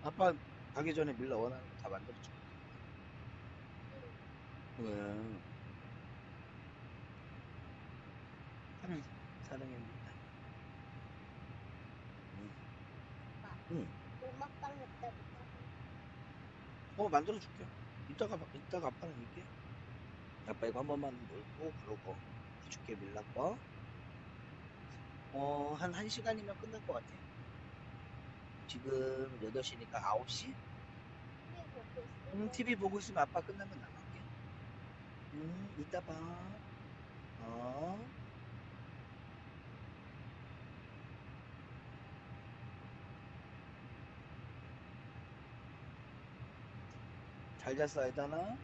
아빠 가기 전에 밀라 원하는 거 다 만들어줄게. 응. 사랑합니다. 응. 응. 음악방 때부터. 만들어줄게. 이따가 아빠랑 얘기해. 아빠 이거 한 번만 놀고 그러고 해줄게 밀라 거. 한 1시간이면 끝날 것 같아. 지금 8시니까 9시? TV 보고 있으면 아빠 끝나면 나갈게. 이따 봐. 어. 잘 잤어, 아이다나?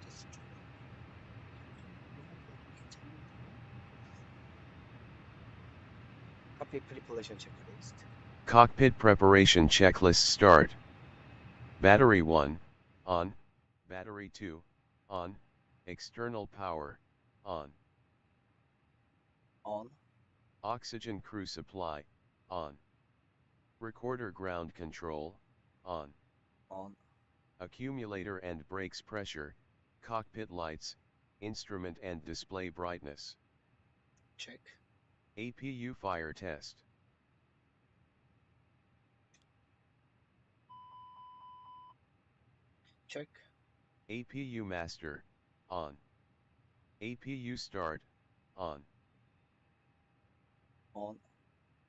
됐어, 좋아. Cockpit preparation checklist. Cockpit preparation checklist start. Battery 1, on. Battery 2, on. External power, on. On. Oxygen crew supply, on. Recorder ground control, on. On. Accumulator and brakes pressure, cockpit lights, instrument and display brightness. Check. APU fire test. Check. APU master, on. APU start, on. On.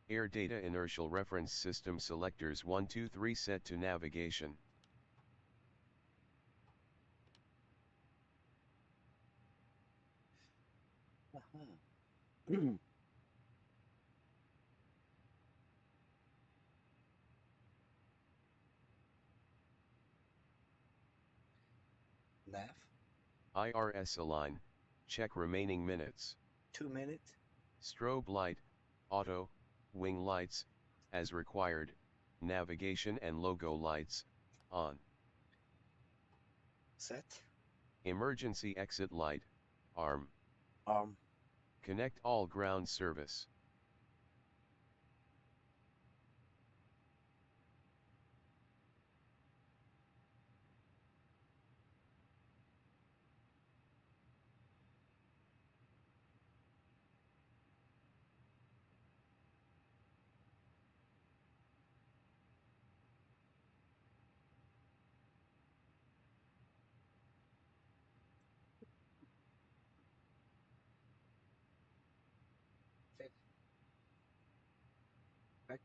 Air data inertial reference system selectors 1 2 3 set to navigation. Nav. IRS align, check remaining minutes. 2 minutes. Strobe light, auto, wing lights, as required, navigation and logo lights, on. Set. Emergency exit light, arm. Arm. Connect all ground service. Check. Back.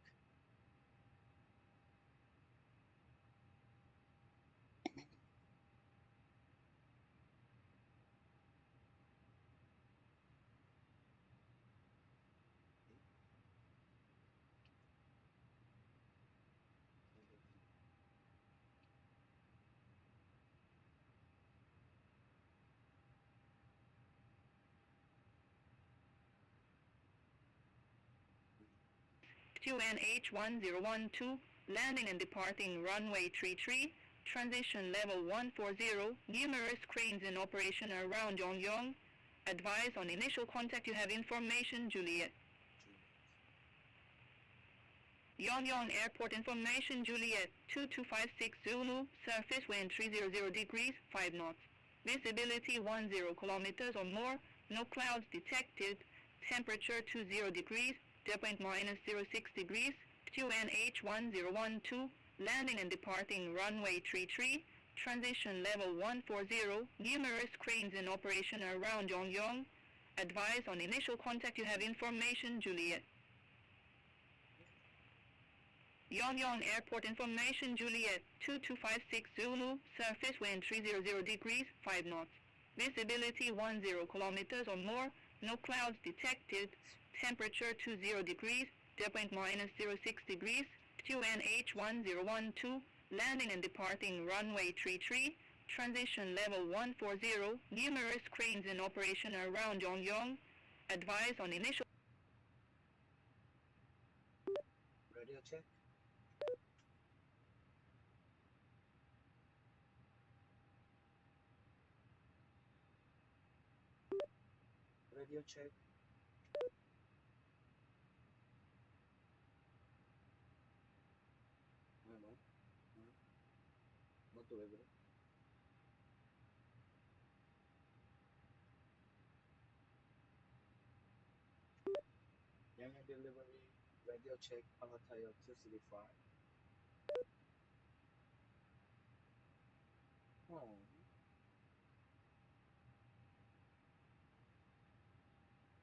QNH1012, landing and departing runway 33, transition level 140, numerous cranes in operation around Yongyong. Advise on initial contact, you have information, Juliet. Yongyong Airport information, Juliet, 2256 Zulu, surface wind 300 degrees, 5 knots. Visibility 10 kilometers or more, no clouds detected, temperature 20 degrees, dew point -06 degrees, QNH1012, landing and departing runway 33, transition level 140, numerous cranes in operation around Yongyong. Advise on initial contact, you have information, Juliet. Yongyong Airport information, Juliet, 2256 Zulu, surface wind 300 degrees, 5 knots. Visibility 10 kilometers or more, no clouds detected, temperature 20 degrees, dew point -06 degrees, QNH1012, landing and departing runway 33, transition level 140, numerous cranes in operation around Yongyong. Advise on initial check. Radio check. 너 또 왜 그래? 양양 delivery, radio check, Parata 235.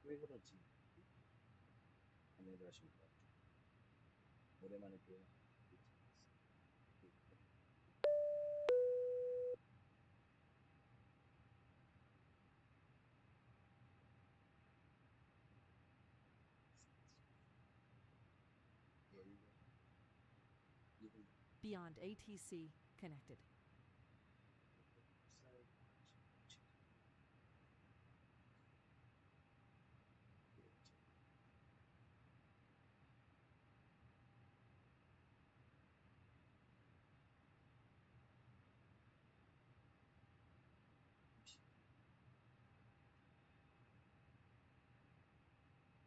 왜 그러지? 안녕하십니까. 오랜만에 뵈요. Beyond-Atc connected.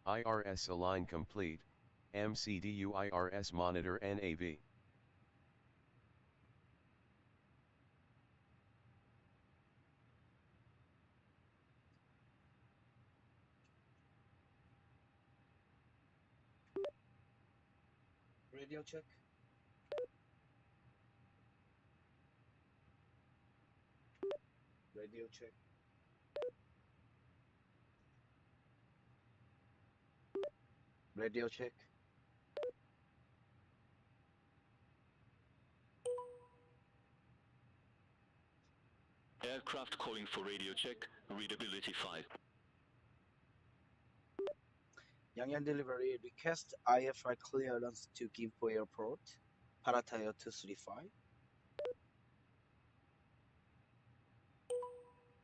IRS align complete, MCDU IRS monitor NAV. Radio check. Radio check. Radio check. Aircraft calling for radio check, readability 5. 양양 delivery request IFR clearance to Gimpo Airport, Parata 235.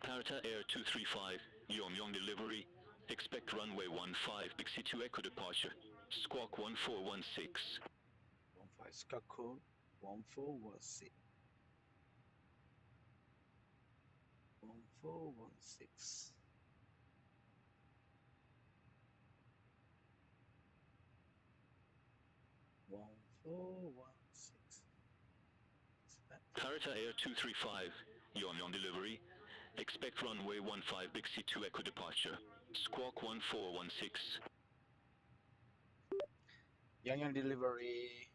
Parata Air 235, Yongyong delivery. Expect runway 15, BIKSI 2 Echo departure. Squawk 1416. 15 Sky code 1416. 1416. Parata Air 235, Yongyong delivery. Expect runway 15, BIKSI 2 Echo departure. Squawk 1416. 양양 delivery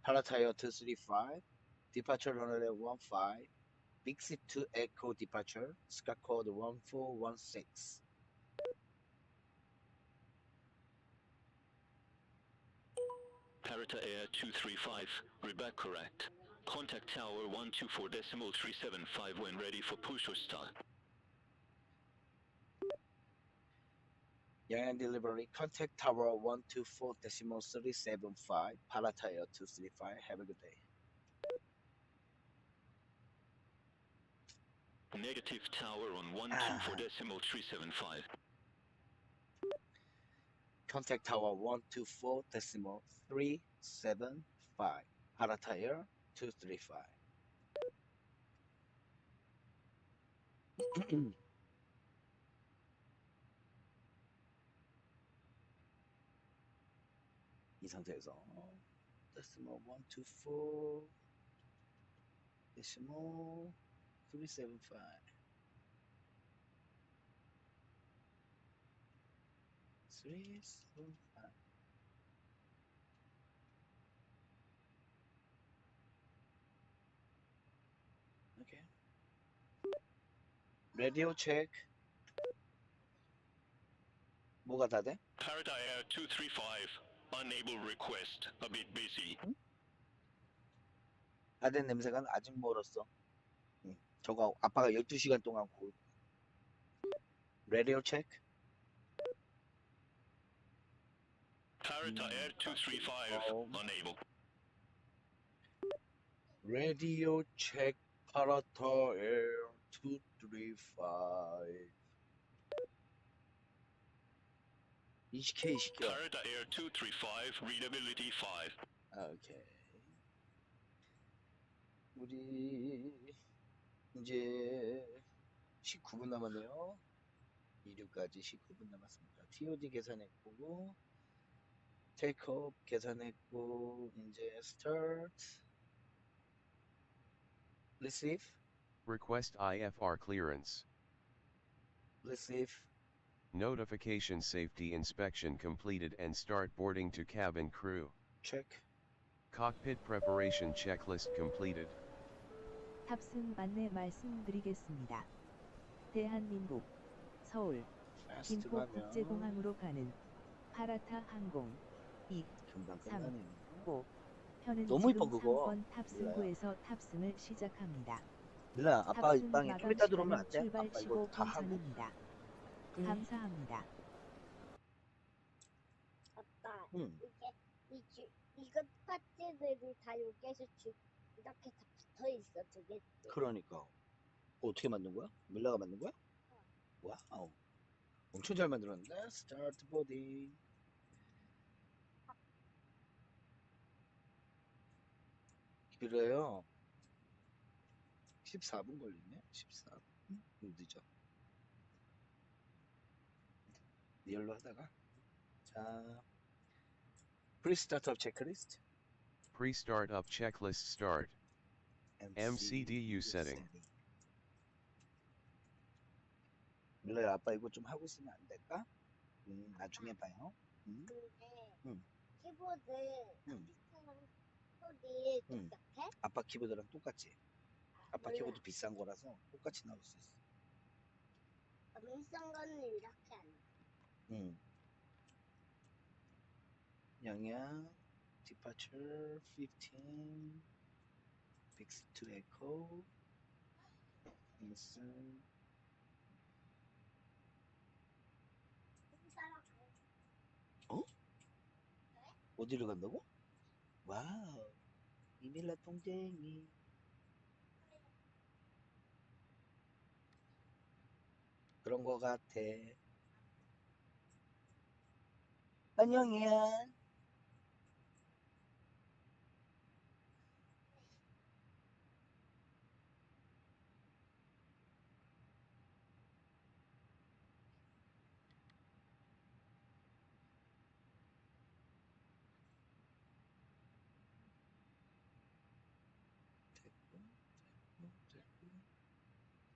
Parata 235, departure runway 15, BIKSI 2 Echo departure, sky code 1416. Parata Air 235, reback correct. Contact tower 124.375 when ready for push or start. 양양 delivery contact tower 124.375, Parata 235. Have a good day. Negative tower on 124.375. Contact tower 124.375, Parata 235. 이 상태에서 decimal 124.375. 375. Okay. Radio check. 뭐가 다 돼? Parata Air 235, unable request, a bit busy. 다 된 냄새가 아직 멀었어. 저거 아빠가 12시간 동안 구울. Radio check. Parata Air 235, unable. Radio check. Parata Air 235. 20K 20K. Parata Air 235, readability 5. 오케이. 우리 이제 19분 남았네요. 2류까지 19분 남았습니다. TOD 계산했고, 테이크오프 계산했고, 이제 start, receive, Request IFR clearance. receive, Notification safety inspection completed and start boarding to cabin crew. check. Cockpit preparation checklist completed. 탑승 안내 말씀드리겠습니다. 대한민국 서울 fast 김포 가면 국제공항으로 가는 파라타 항공 2, 금방 3, 끝나네요. 5 편은 너무 지금 이뻐, 그거. 3번 탑승구에서 탑승을 시작합니다. 밀라, 아빠 탑승 방에 좀 마감 이따 들어오면 안 시간은 돼? 출발 아빠 이거 다 15분 하고. 전입니다. 감사합니다. 아빠, 응. 이거 파츠들이 다 여기에서 이렇게 다 붙어 있어, 두 개. 그러니까. 어떻게 만든 거야? 밀라가 만든 거야? 와우. 엄청 잘 만들었는데? Start boarding. 그래요. 14분 걸리네. 14분. 늦어. 리얼로 하다가. 자, pre-startup checklist. Pre-startup checklist start. MCDU setting. 밀라야, 아빠 이거 좀 하고 있으면 안 될까? 나중에 봐요. 근데 응. 키보드 응. 비슷한 소리 응. 똑같아? 아빠 키보드랑 똑같지? 아빠 몰라. 키보드 비싼 거라서 똑같이 나올 수 있어. 비싼 거는 이렇게 안 돼. 응. 영양, departure 15, BIKSI to echo, insert. 어? 어디로 간다고? 와우, 이밀라 통쟁이. 그런 거 같아. 안녕이야.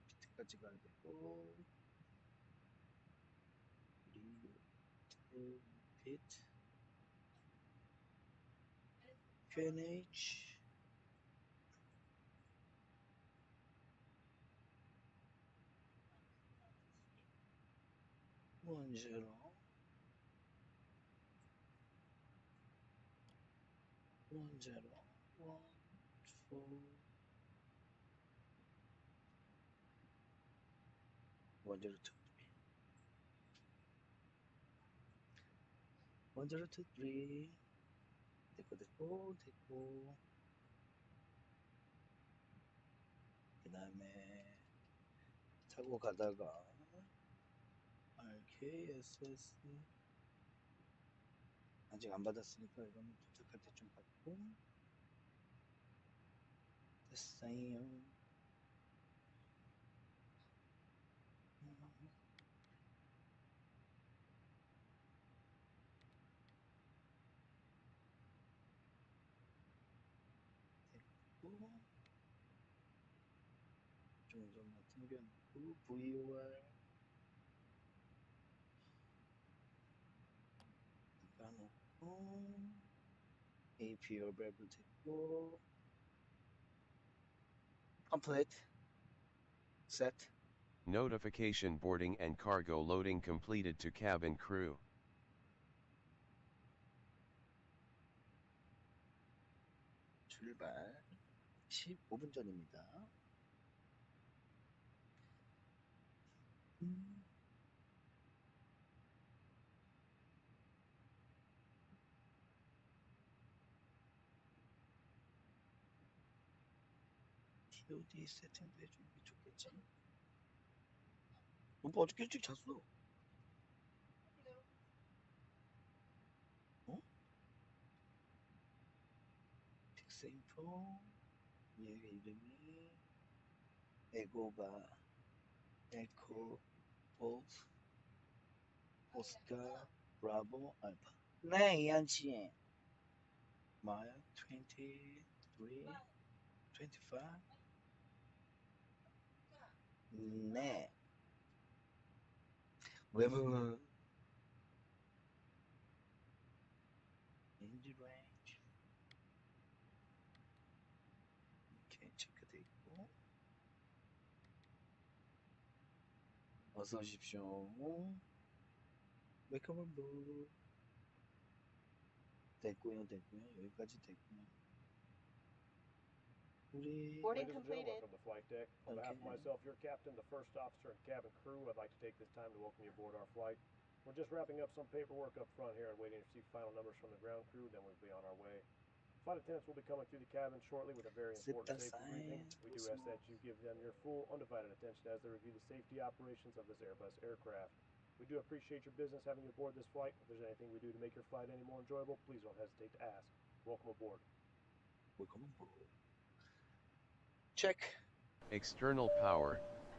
밑에까지 가야 되고. 핏 QNH 10 1023 됐고 그 다음에 타고 가다가 RKSS 아직 안 받았으니까 이거는 도착할 때 좀 받고 됐어요. 됐고 정도만 챙겨놓고 VOR 까놓고 APR 밸브 됐고 complete set Notification boarding and cargo loading completed to cabin crew. 출발 15분 전입니다. TOD 세팅도 해주는 게 좋겠지. 오빠 어저께 일찍 잤어. 인포 얘 이름이 에고바 에코 보스 오스카 브라보 알파. 네, 이한씨. 마야 23 25. 네. 외부 인지 레인지 이렇게 체크돼 있고. 어서 오십시오. 웰컴 부 됐고요. 여기까지 됐고요. 우리 Ladies and gentlemen from the flight deck, on behalf of Okay. myself, your captain, the first officer, and cabin crew, I'd like to take this time to welcome you aboard our flight. We're just wrapping up some paperwork up front here and waiting to receive final numbers from the ground crew, then we'll be on our way. Flight attendants will be coming through the cabin shortly with a very important safety briefing. We do ask that you give them your full, undivided attention as they review the safety operations of this Airbus aircraft. We do appreciate your business having you aboard this flight. If there's anything we do to make your flight any more enjoyable, please don't hesitate to ask. Welcome aboard. 웰컴 부 체크. External power,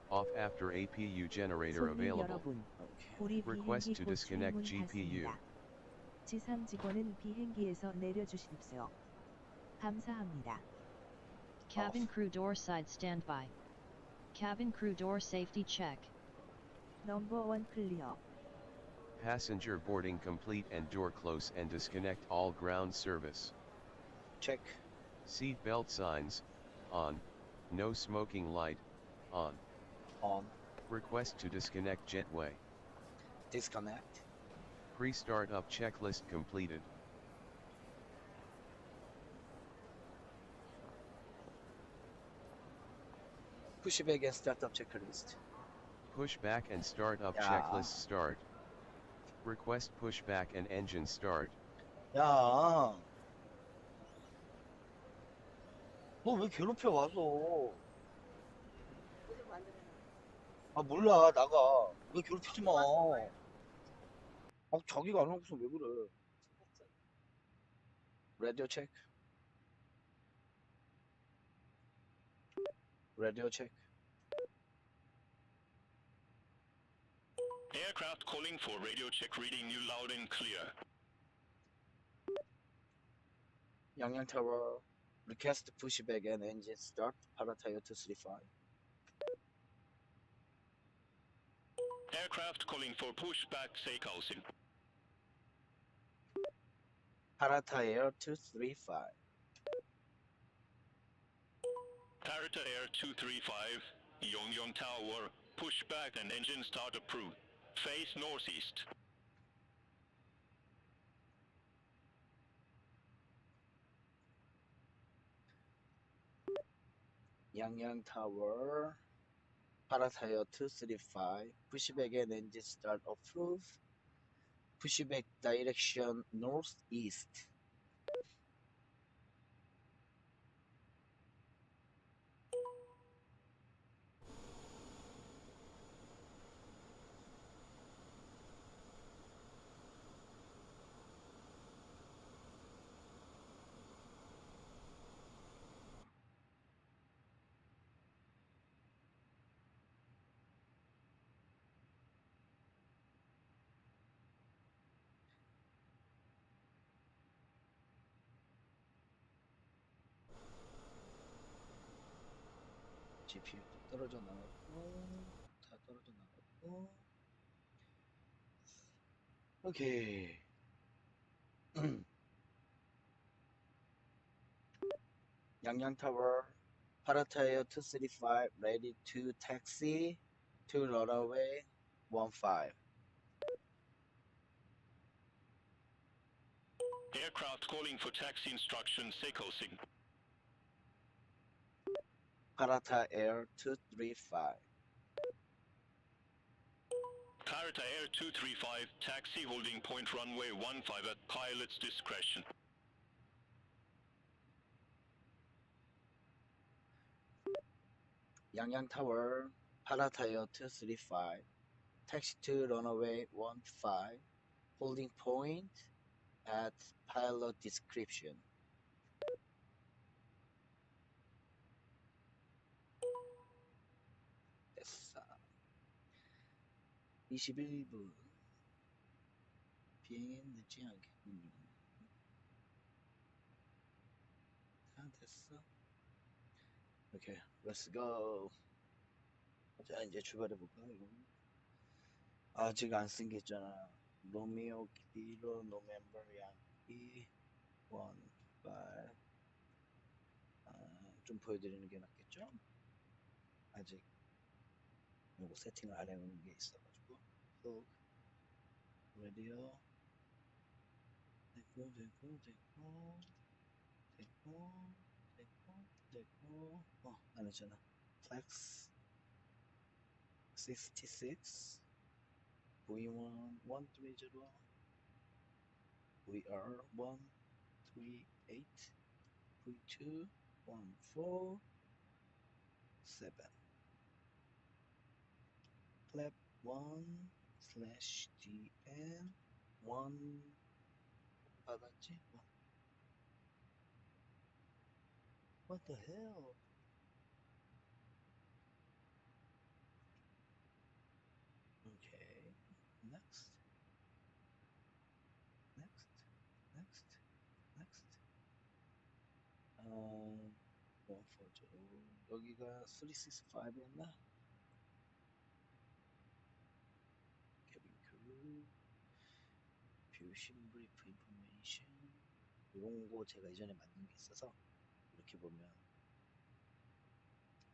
off after APU generator 손님 available. 여러분, 오케이. 우리 Request 비행기 to 곧 disconnect 출문 GPU. 받습니다. 지상 직원은 비행기에서 내려주십시오. 감사합니다. Cabin crew door side standby. Cabin crew door safety check. 넘버 1 클리어. Passenger boarding complete and door close and disconnect all ground service. 체크. Seat belt signs, on. No smoking light, on. on. Request to disconnect jetway. disconnect. Pre-startup checklist completed. pushback and startup checklist. Pushback and startup Yeah. checklist start. Request pushback and engine start. 야, 너 왜 괴롭혀 와서? 아 몰라 나가. 왜 괴롭히지 마. 아 자기가 안 하고서 왜 그래? 라디오 체크. 라디오 체크. Aircraft calling for radio check, reading you loud and clear. 양양 타워. Request pushback and engine start. Parata 235. Aircraft calling for pushback, COCKPIT. Parata Air 235. Parata Air 235, Yongyong Tower, pushback and engine start approved. Face northeast. 양양 타워. Parata Air 235. Pushback and engine start approved. Pushback direction northeast. GPU도 떨어져 나갔고 다 떨어져 나갔고 오케이. 양양 타워 Parata Air 235 ready to taxi to runway 15. Aircraft calling for taxi instructions, COCKPIT. Parata Air 235. Parata Air 235, taxi holding point runway 15 at pilot's discretion. 양양 타워 Parata Air 235 taxi to runway 15 holding point at pilot description. 됐어. 21분. 비행이 늦지 않겠군요. 다 됐어. 오케이, let's go. 자, 이제 출발해볼까요? 아직 안 쓴 게 있잖아. 로미오 키로 노멤버 양키 1, 5. 좀 보여드리는 게 낫겠죠? 아직 요거 세팅을 안 해놓은 게 있어가지고. 또 라디오 됐고 안 했잖아. 플렉스 66 V1 130 VR 138 V2 147 flap 1/DN 1 받았지? 1. What the hell? Okay, next. 뭐 포죠? 여기가 365였나? cabin crew, fusion brief information. 이런 거 제가 이전에 만든 게 있어서 이렇게 보면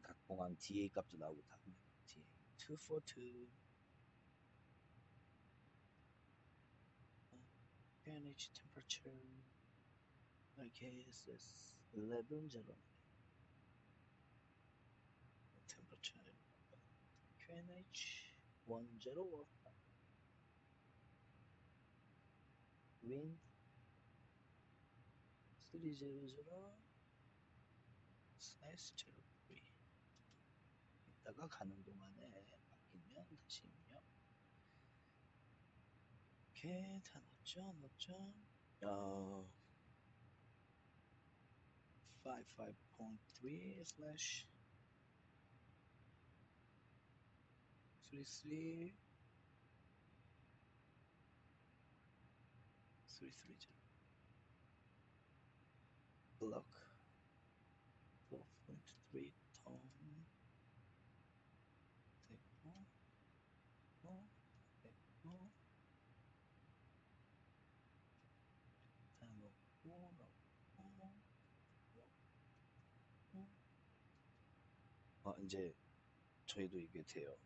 각 공항 DA 값도 나오고 다 DA 242 PNH temperature Rkss 1109 temperature QNH 101 wind 300/S03 이따가 가는 동안에 바뀌면 다시 입력. 오케이, 다 넣었죠? 55.3/33 330 block 4.3 ton 됐고 다 넣고 이제 저희도 이게 돼요.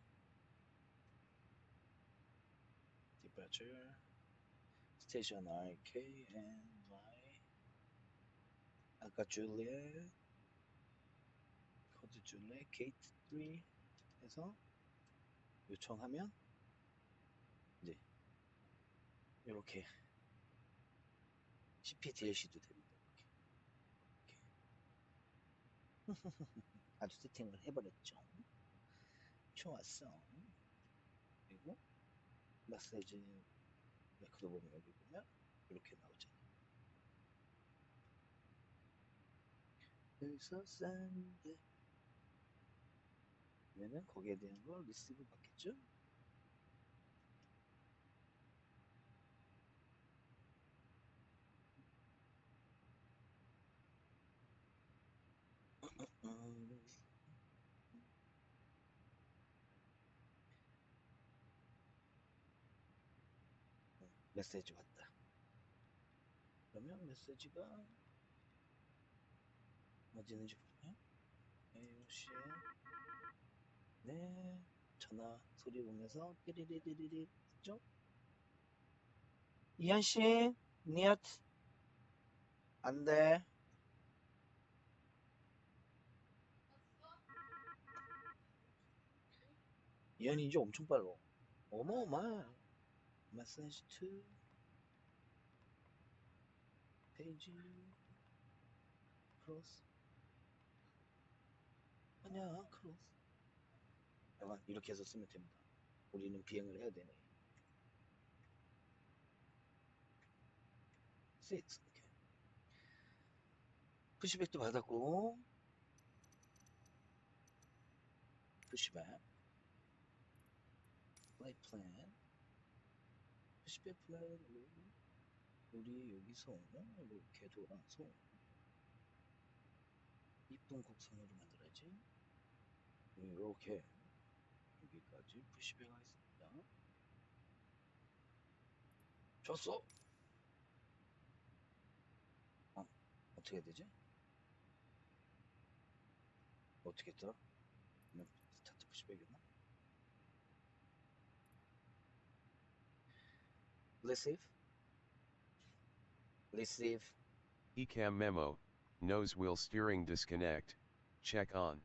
Departure Station RK and Y 아까 줄리엣 코드 줄리엣 게이트 3 해서 요청하면 이제 이렇게 Cpdlc도 됩니다. 이렇게. 아주 세팅을 해버렸죠. 좋았어. 그리고 메시지 레코드 보면 여기 보면 이렇게 나오잖아요. 여기서 send 그러면은 거기에 대한 걸 리시브 받겠죠? 메시지 왔다. 그러면 메시지가 어디 있는지 볼까요? AOC 네 전화 소리 오면서 띠리리리리리 했죠? 이한씨 니앗 안돼. 이한이 이제 엄청 빨라. 어마어마해. 메시지 2 페이지 크로스 아니야 크로스 약간 이렇게 해서 쓰면 됩니다. 우리는 비행을 해야 되네. 6 오케이. 푸시백도 받았고 푸시백 flight plan. pushback plan. 우리 여기서 이렇게 돌아서 이쁜 곡선으로 만들어야지. 이렇게 여기까지 푸시백 하겠습니다. 줬어. 어떻게 되지? 어떻게 했더라? 스타트 푸시백이나? receive ECAM memo, nose wheel steering disconnect, check on.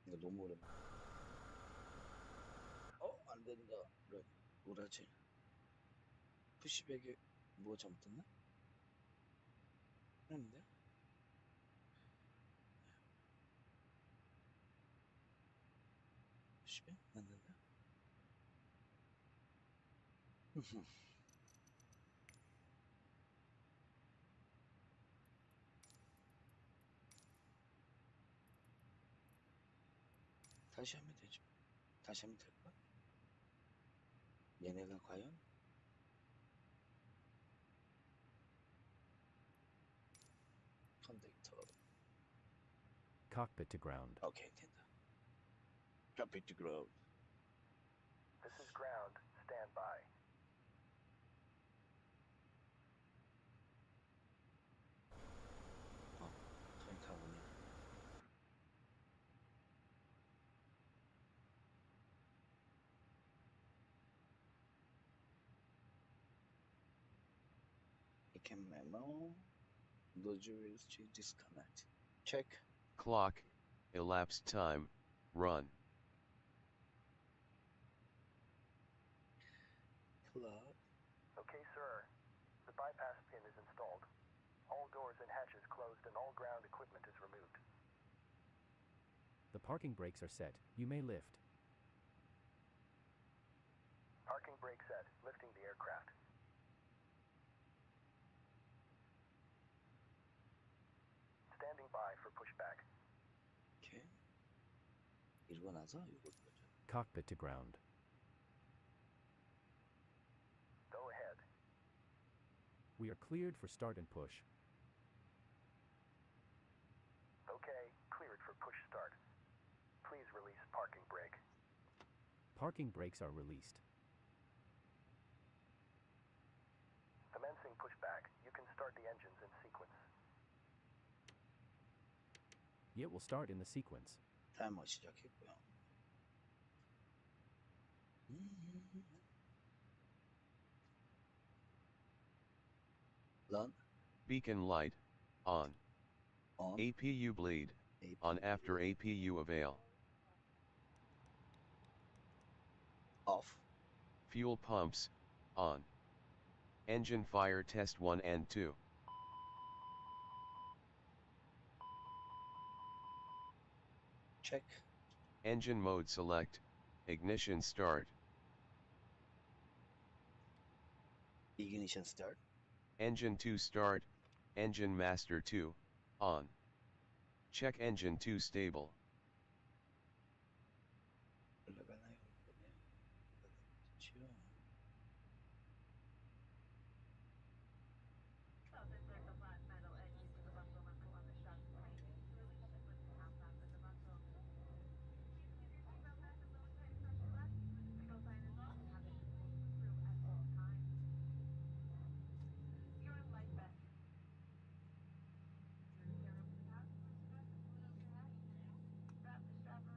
이거 너무 오랜만에. 안 된다. 그래, 뭐라지? 푸시백에 뭐가 잘못됐나? 아닌데? 푸시백? 안 된다? 다시 하면 되죠. 다시 하면 될까? 얘네가 과연? 컨덕터. Cockpit to ground. 오케이, 된다. Cockpit to ground. This is ground. Stand by. 저희 가보네. ECAM memo. Nose wheel disconnect. Check. Clock, elapsed time, run. Clock. Okay, sir. The bypass pin is installed. All doors and hatches closed and all ground equipment is removed. The parking brakes are set. You may lift. Parking brake set. Lifting the aircraft. Standing by for pushback. 오케이. 이러고 나서 이거 보죠. Cockpit to ground. Go ahead. We are cleared for start and push. Okay, cleared for push start. Please release parking brake. Parking brakes are released. Commencing pushback. You can start the engines in sequence. It will start in the sequence. 타이머 시작했고요. Run. Beacon light, on. On. APU bleed, on after APU avail. Off. Fuel pumps, on. Engine fire test 1 and 2. Check. Engine mode select, ignition start. Ignition start. Engine 2 start, engine master 2, on. Check engine 2 stable. 올라가나요? 그렇죠.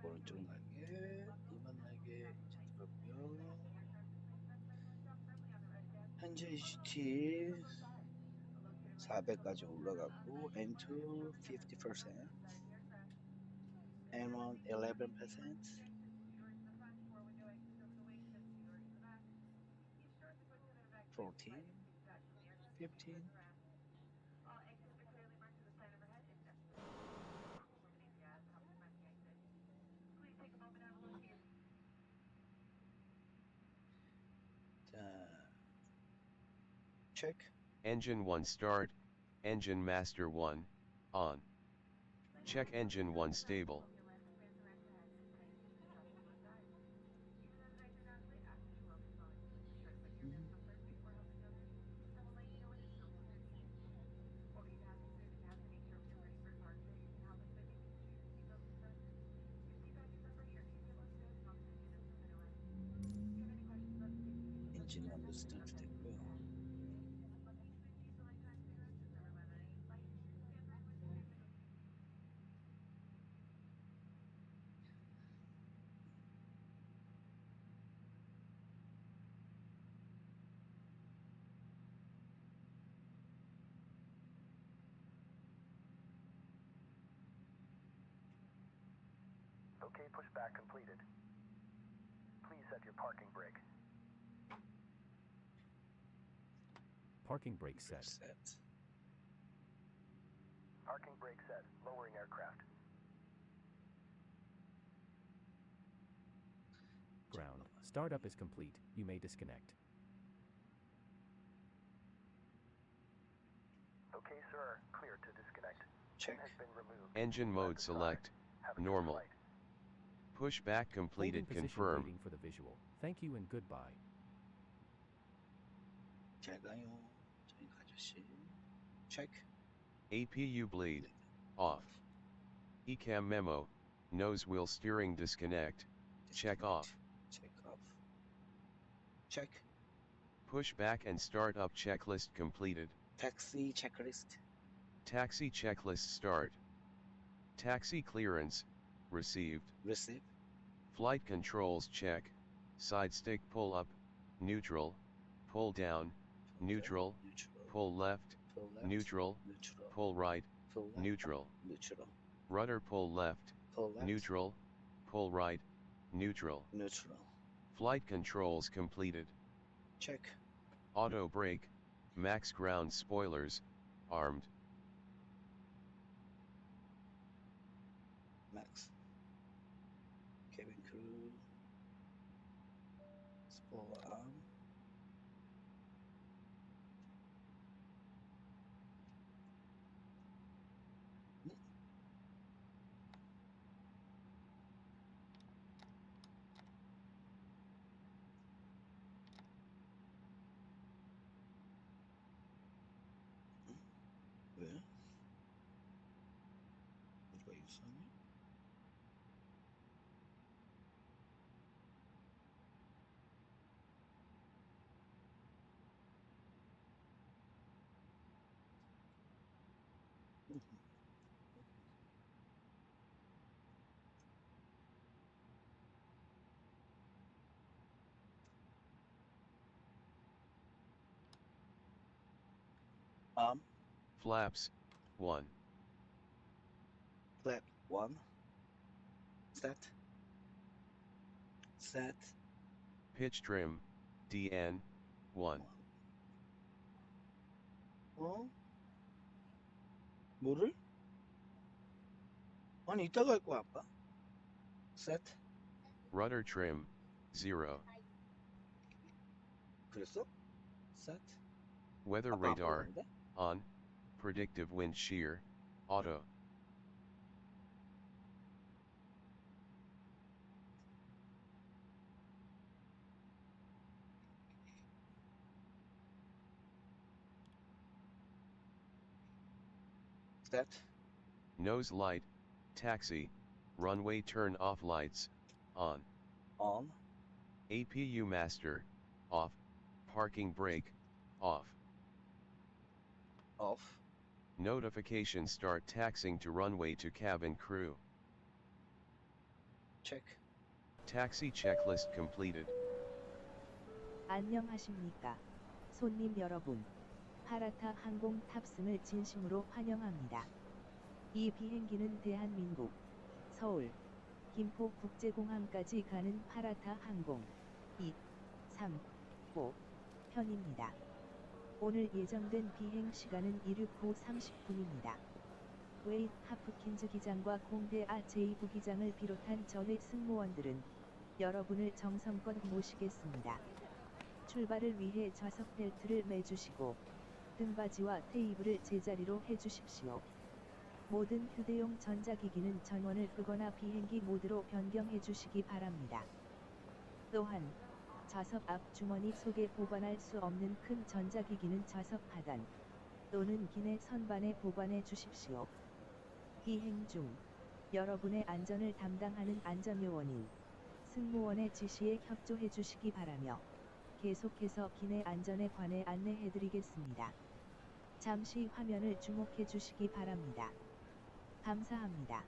오른쪽 날개, 2번 날개 이제 들었고요. 현재 HT 400까지 올라갔고 N2 50%, N1 11%, (14) 15. 자, check. Engine 1 start, Engine Master 1, on. Check Engine 1 stable. 엔진 완전 스타트 됐고요. Okay, pushback completed. Please set your parking brake. Parking brake set. Set. Parking brake set. Lowering aircraft. Ground. Startup is complete. You may disconnect. Okay, sir. Clear to disconnect. Check. Pin has been removed. Engine mode select. Have a good Normal. flight. Pushback completed. Holding position Confirm. waiting for the visual. Thank you and goodbye. 잘 가요. 저희 가주시. Check. APU bleed. Off. ECAM memo. Nose wheel steering disconnect. Check off. Check off. Check. Pushback and startup checklist completed. Taxi checklist. Taxi checklist start. Taxi clearance. Received. Receive. Flight controls check. Side stick pull up. Neutral. Pull down. Neutral. Neutral. Pull left. Pull left. Neutral. Neutral. Pull right. Pull left. Neutral. Neutral. Rudder pull left. Pull left. Neutral. Pull right. Neutral. Neutral. Flight controls completed. Check. Auto brake. Max ground spoilers. Armed. Max. Cabin crew. Spoiler arm. 왜? 우리가 유선이? Flaps. 1. Flap 1. Set. Set. Pitch trim. DN. 1. 어? 뭐를? 아니 이따가 할 거야 아빠. Set. Rudder trim. 0. 그랬어? Set. Weather 아빠 안 radar. 보는데? On. Predictive wind shear. Auto. Set. Nose light. Taxi. Runway turn off lights. On. On. APU master. Off. Parking brake. Off. Off. Notification start taxiing to runway to cabin crew. Check. Taxi checklist completed. 안녕하십니까. 손님 여러분. 파라타 항공 탑승을 진심으로 환영합니다. 이 비행기는 대한민국 서울 김포 국제공항까지 가는 파라타 항공 2, 3, 5 편입니다. 오늘 예정된 비행 시간은 이륙 후 30분입니다. 웨이 하프킨즈 기장과 공대아 제2부기장을 비롯한 저회 승무원들은 여러분을 정성껏 모시겠습니다. 출발을 위해 좌석 벨트를 매주시고 등받이와 테이블을 제자리로 해주십시오. 모든 휴대용 전자기기는 전원을 끄거나 비행기 모드로 변경해 주시기 바랍니다. 또한 좌석 앞 주머니 속에 보관할 수 없는 큰 전자기기는 좌석 하단 또는 기내 선반에 보관해 주십시오. 비행 중 여러분의 안전을 담당하는 안전요원인 승무원의 지시에 협조해 주시기 바라며 계속해서 기내 안전에 관해 안내해 드리겠습니다. 잠시 화면을 주목해 주시기 바랍니다. 감사합니다.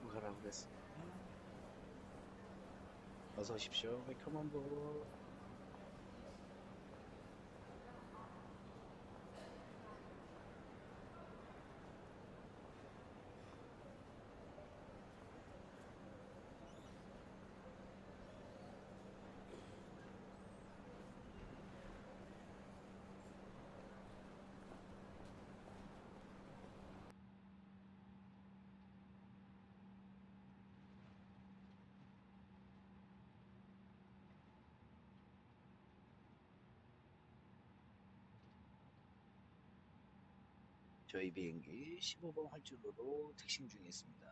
로 가라고 그랬습니다. 어서 오십시오. 웰컴 온보드. 저희 비행기 15번 활주로로 택싱 중에 있습니다.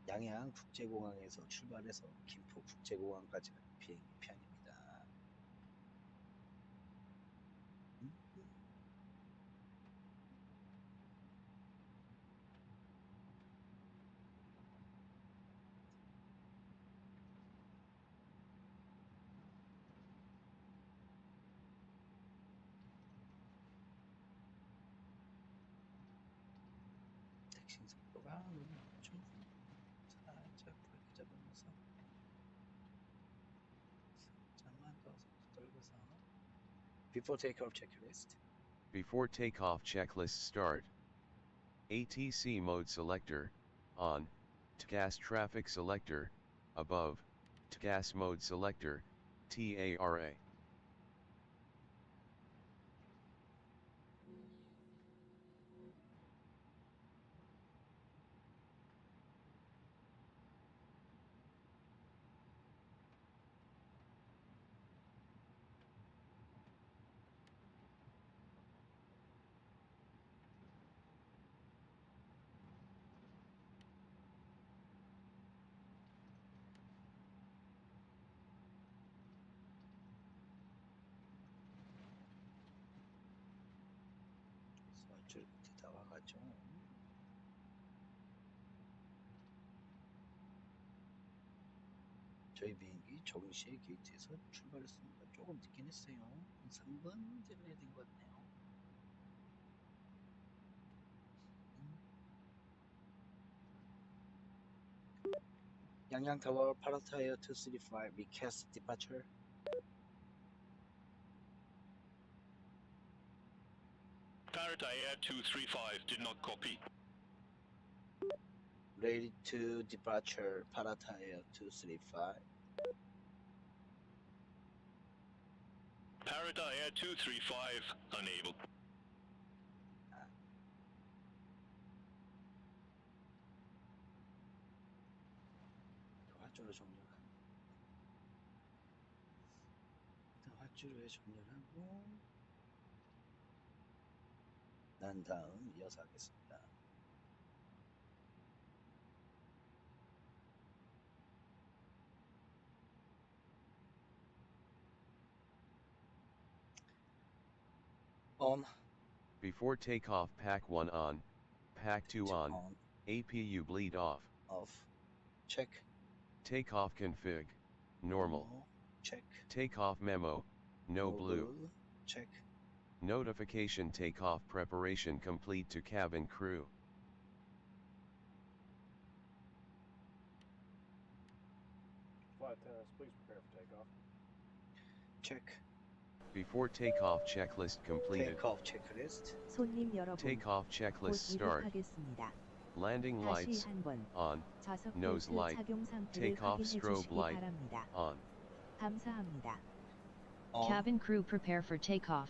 양양 국제공항에서 출발해서 김포 국제공항까지 가는 비행기 편입니다. 택싱 속도가 너무 높죠. 살짝 브레이크 잡으면서 살짝만 더 속도 떨궈서 Before takeoff checklist. Before takeoff checklist start. ATC mode selector, on, TCAS traffic selector, above, TCAS mode selector, TARA. 줄 끝에 다 와가죠. 저희 비행기 정시에 게이트에서 출발했습니다. 조금 늦긴 했어요. 한 3분 딜레이 된 것 같네요. 양양 타워 파라타 에어 235 Rkss departure. Parata Air 235 did not copy. Ready to departure Parata Air 235. Parata Air 235 unable. 활주로 종료한. 활주로에 종료하고 난 다음 이어서 하겠습니다. On. Before takeoff pack 1 on, pack 2 on, APU bleed off. Off. Check. Takeoff config, normal. Check. Takeoff memo, no blue. Check. Notification takeoff preparation complete to cabin crew. Flight attendants, please prepare for takeoff. Check. Before takeoff checklist completed. Takeoff checklist. 손님 여러분, Takeoff 곧 checklist start. 이륙하겠습니다. Landing 다시 lights 한번 on. 좌석 Nose 벨트 light. 착용 상태를 Takeoff 확인해 strobe 주시기 light 바랍니다. on. 감사합니다. On. Cabin crew prepare for takeoff.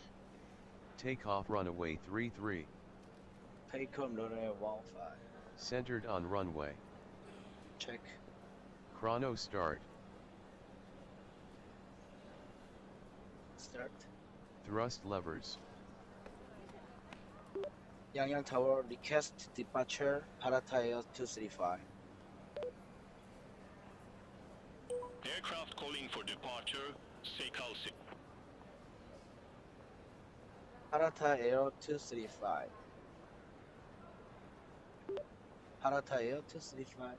Takeoff runway 33. Takeoff runway 15. Centered on runway. Check. Chrono start. Start. Thrust levers. Yangyang Tower request departure Parata Air 235. Aircraft calling for departure, CPDlc. Parata Air 235. Parata Air 235.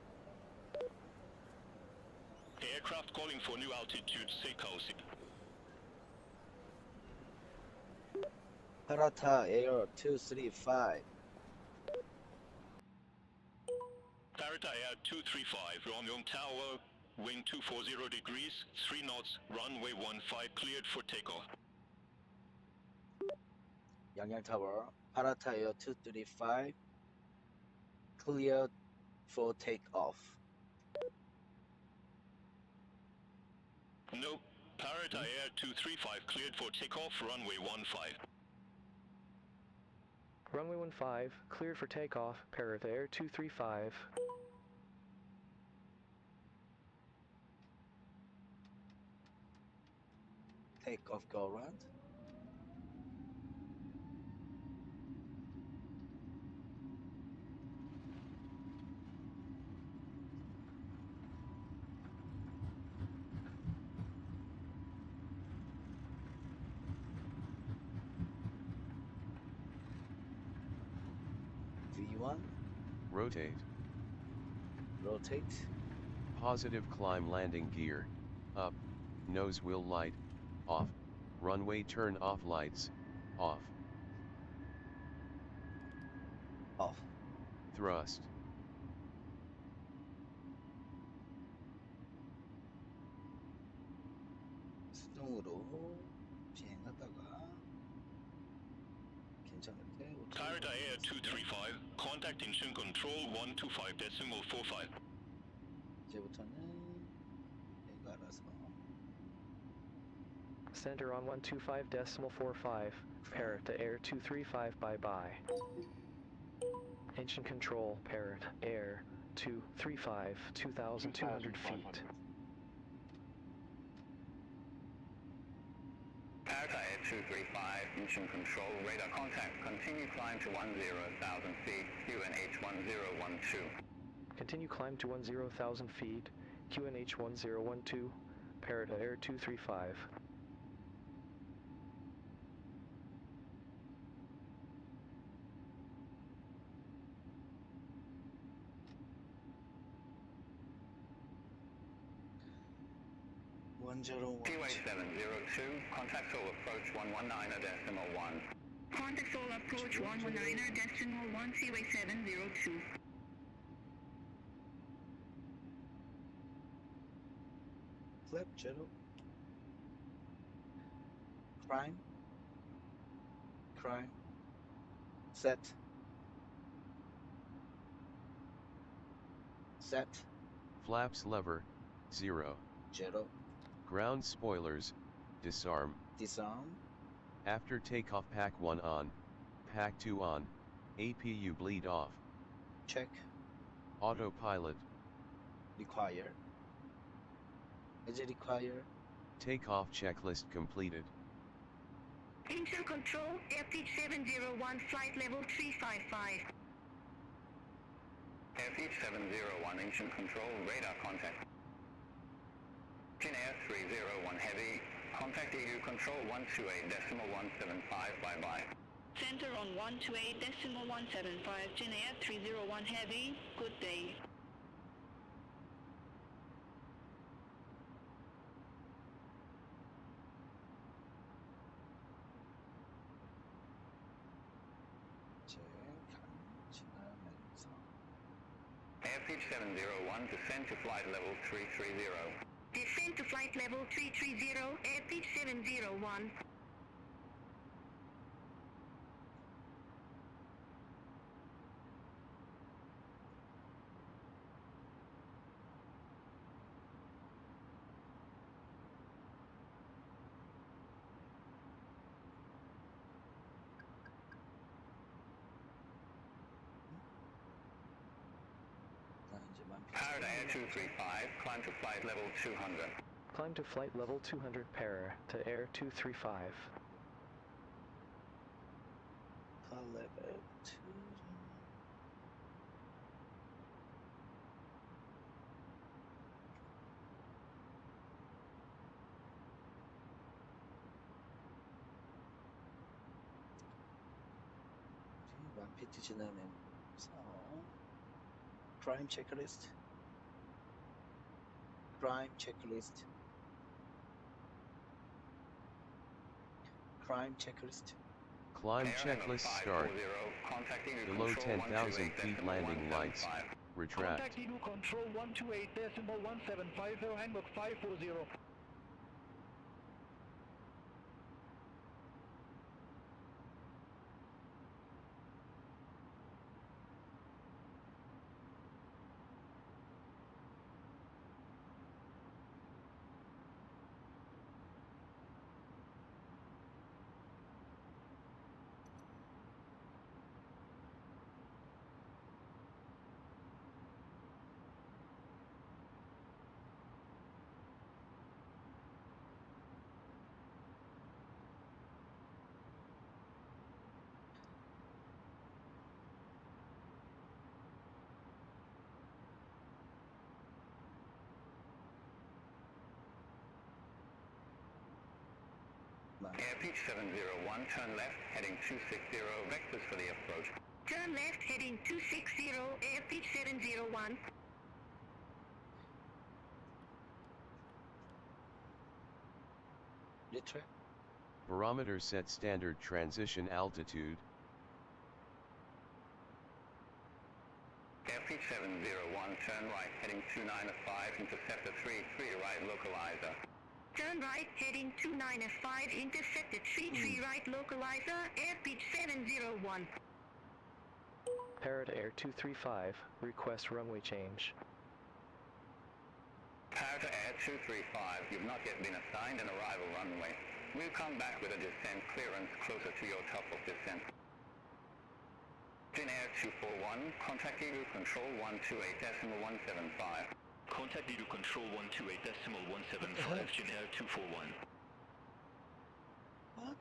Aircraft calling for new altitude, CPDlc. Parata Air 235. Parata Air 235, Romeo Tower, wind 240 degrees, 3 knots, runway 15 cleared for takeoff. Yangyang Tower, Parata Air 235, cleared for takeoff. No, Parata Air 235 cleared for takeoff, runway 15. Runway 15, cleared for takeoff, Parata Air 235. Takeoff go around. V1, Rotate. rotate. Positive climb landing gear. Up. Nose wheel light. Off. Runway turn off lights. Off. Off. Thrust. 수동으로 비행하다가 괜찮을 때 Parata Air 235, contact engine control 125.45. 이제부터는 얘가 알아서 Center on 125.45, Parata Air 235, bye-bye. Engine control, Parata Air 235, 2,200 feet. Parata Air 235, engine control, radar contact, continue climb to 10,000 feet, QNH 1012. Continue climb to 10,000 feet, QNH 1012, Parata Air 235. QA 702, contact all approach 119.1. Contact all approach 119.1 Seaway 702. flip zero. Crime. Crime. Set. Set. Flaps lever. 0. Zero. Ground spoilers. Disarm. Disarm. After takeoff pack 1 on. Pack 2 on. APU bleed off. Check. Autopilot. Require. Is it require? Takeoff checklist completed. Engine control, FH 701, flight level 355. FH 701, engine control, radar contact. Jin Air 301 heavy, contact EU control 128.175, bye-bye. Center on 128.175, Jin Air 301 heavy, good day. pitch 701, descend to flight level 330. Descend to flight level 330, air pitch 701. Parata Air 235, climb to flight level 200. Climb to flight level 200 Para to Air 235. level 2. PT 지나면서 crime checklist. Crime checklist. Crime checklist. Climb checklist start. Below 10,000 feet landing lights. Retract. Contact EDU control 128.1750 handbook 540. Air pitch 701, turn left, heading 260, vectors for the approach. Turn left, heading 260, air pitch 701. Retract. Barometer set standard transition altitude. Air pitch 701, turn right, heading 295, interceptor 33 right, localizer. Turn right, heading 295, intercepted 33 right, localizer, air pitch 701. Parata Air 235, request runway change. Parata Air 235, you've not yet been assigned an arrival runway. We'll come back with a descent clearance closer to your top of descent. Jin Air 241, contact EDU control 128.175. Contact EDU control 128.175, Jin Air 241. What?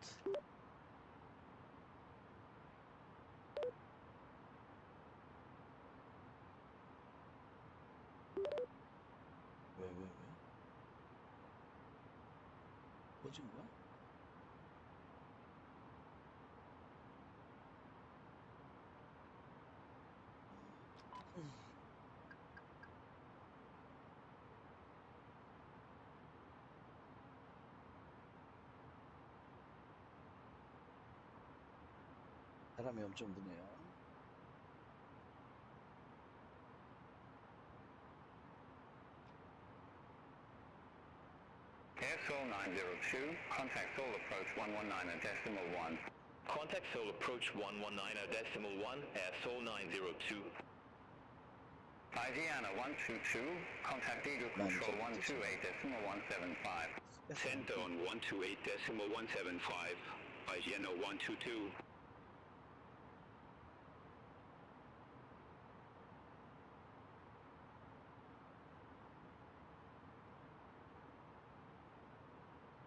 왜? 꺼진 거야? 사람이 엄청 드네요. Air Seoul 902, contact Seoul approach 119.1. Contact Seoul approach 119.1, Air Seoul 902. Asiana 122, contact EDU control 128.175. Center on 128.175, Asiana 122.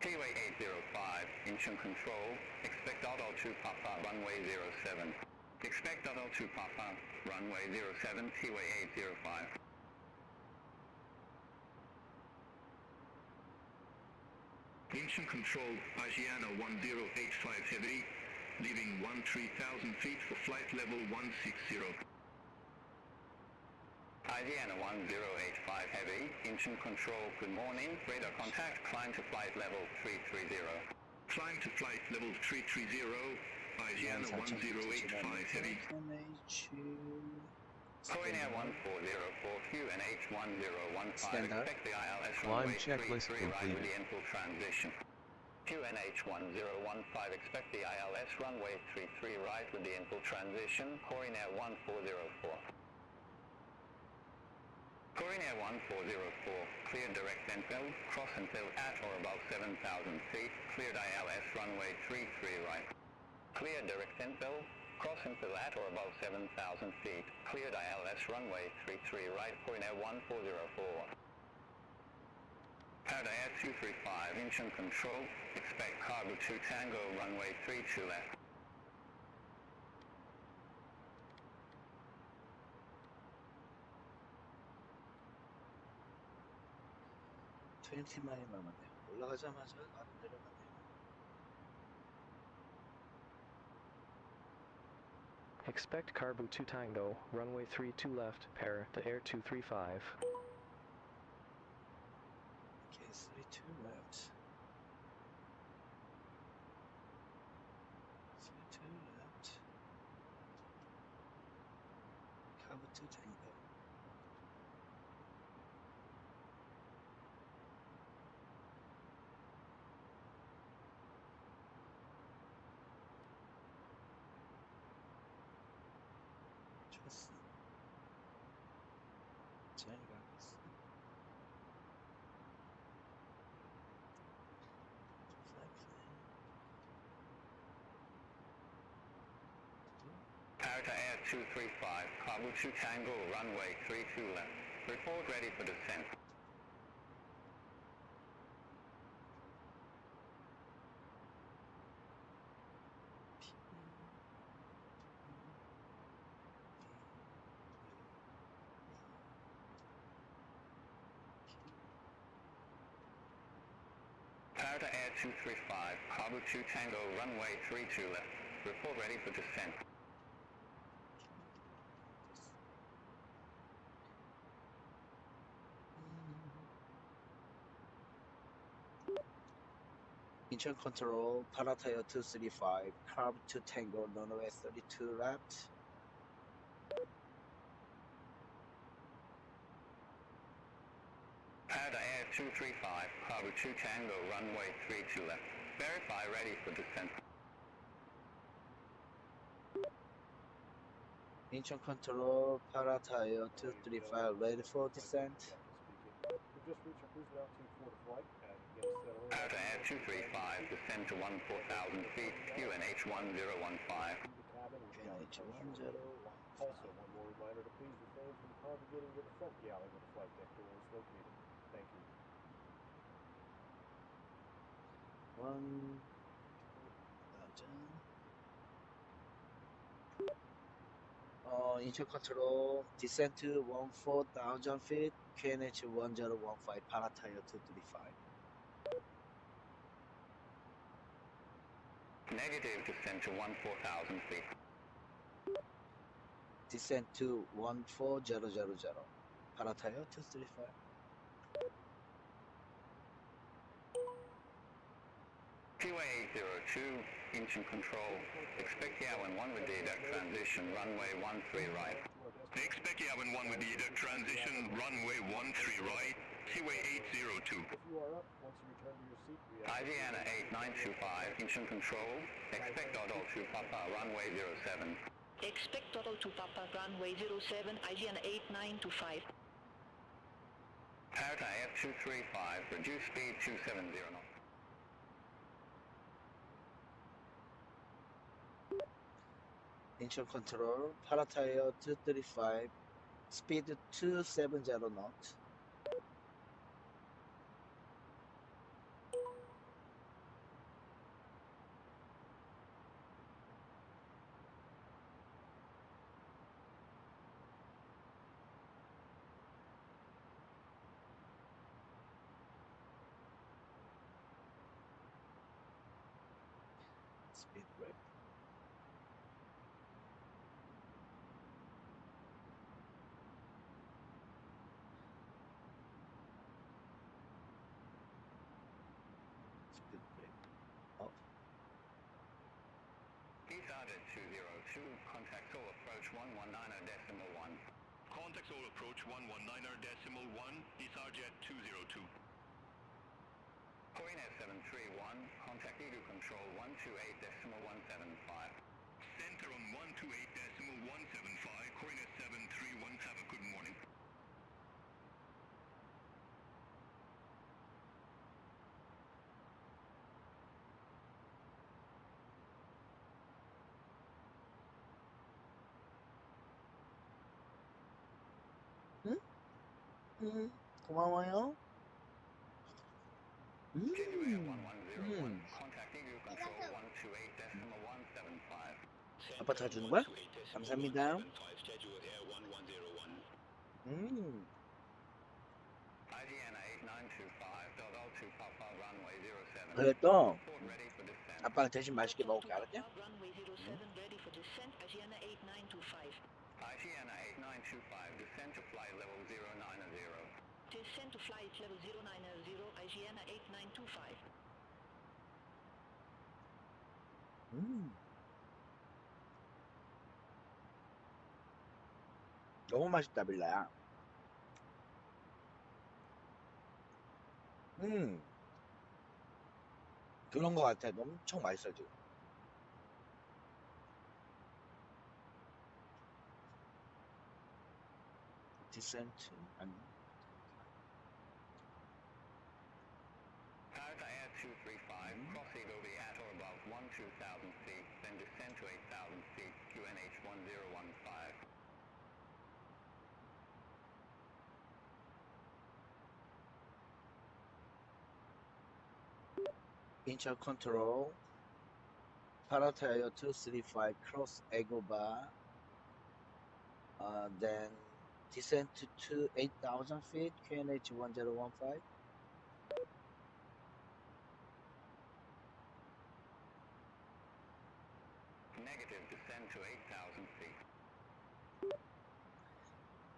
T-Way 805, Incheon control, expect Auto 2 Papa, runway 07. Expect Auto 2 Papa, runway 07, T-Way 805. Incheon control, Asiana 1085 heavy, leaving 13,000 feet for flight level 160. Asiana 1085 heavy, Incheon control, good morning, radar contact, climb to flight level 330. Climb to flight level 330, Asiana 1085 heavy. Korean Air 1404, QNH 1015, Standard. expect the ILS Climb runway checklist 33 right with completed. the infill transition. QNH 1015, expect the ILS runway 33 right with the infill transition. Korean Air 1404. Korean Air 1404, cleared direct infill, cross infill at or above 7,000 feet, cleared ILS runway 33 right. Cleared direct infill, cross infill at or above 7,000 feet, cleared ILS runway 33 right, Korean Air 1404. Parata Air 235, engine control, expect KARBU 2 Tango, runway 32 left. 트웬티 마일 남았네요. 올라가자마자 아래 내려가네요. Expect KARBU 2 Tango, runway 32 left, Parata Air 235. Okay, 32 left. 32 left. KARBU 2 Tango. 좋았어. 잘 가고 있어. Parata Air 235, KARBU 2 Tango, runway 32 left. Report ready for descent. Parata Air 235, KARBU 2 Tango, runway 32 left. Report ready for descent. Incheon control, Parata Air 235, KARBU 2 Tango, runway 32 left. Parata Air 235, KARBU 2 Tango, runway 32 left. Verify ready for descent. Incheon control, Parata Air 235, ready for descent. We've just reached our cruising altitude for the flight, and begin to settle in. Parata Air 235, descend to 14,000 feet, QNH 1015. QNH 1015. Also, one more reminder to please refrain from congregating near the front galley where the flight deck door is located. Thank you. 1,000. Incheon control, descent to 14,000 feet, QNH 1015, Parata Air 235. Negative, descend to 14,000 feet. Descent to 14000, Parata Air 235. QA 802, engine control. Expect Yawen 1 with the EDUC transition, runway 13 right. Expect Yawen 1 with the EDUC transition, runway 13 right, QA 802. If you are up, once you return to your seat, we ask Iviana 8925, engine control. Expect Dodol 2 Papa, runway 07. Expect total to Papa runway 07, IGN 8925. Parata Air 235, reduce speed 270 knots. Incheon control, Parata Air 235, speed 270 knots. Speed brake. Contact Seoul approach 119.1, discharge at 202. Coordinate 731, contact EDU control 128.175. Center on 128.175, coordinate 731, have a good morning. 고마워요. contact EDU control 128.175. 아빠 다 주는 거야? 감사합니다. IGN 8925, Delta 2 Papa runway 07. 그래 또 아빠가 대신 맛있게 먹을게 알았냐? IGN 8925, descend to flight level 090. Descend to flight level 090, IGN 8925. 너무 맛있다 빌라야. 그런 거 같아. 엄청 맛있어 지금. 디센트 아니. Parata Air 235, cross Eagle at or above 12,000 feet, then descend to 8,000 feet, QNH 1015. Incheon control. Parata Air 235 cross Eagle bar. Then descent to 8,000 feet, QNH 1015. Negative, descend to 8,000 feet.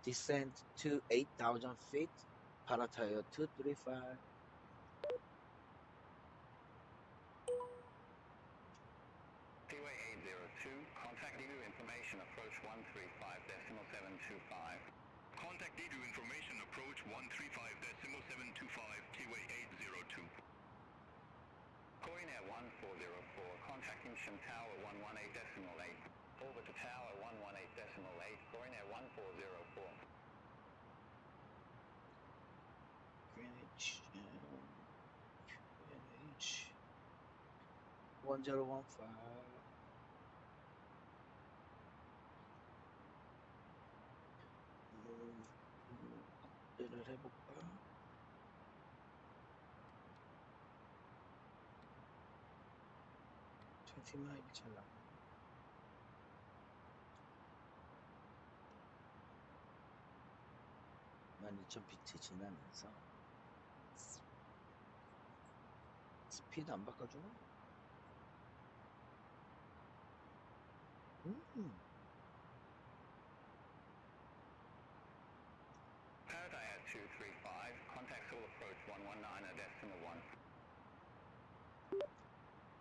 Descent to 8,000 feet, Parata Air 235. Seaway 802, contact EDU information approach 135.725. Contact EDU information approach 135.725, T-Way 802. Coordinate 1404, contact Incheon Tower 118.8. Orbit to Tower 118.8, coordinate 1404. QNH 1015. 업데이트를 해볼까? 마일이 잘 나와. 12,000비트 지나면서 스피드 안 바꿔주나? Parata Air 235, contact Seoul approach 119.1.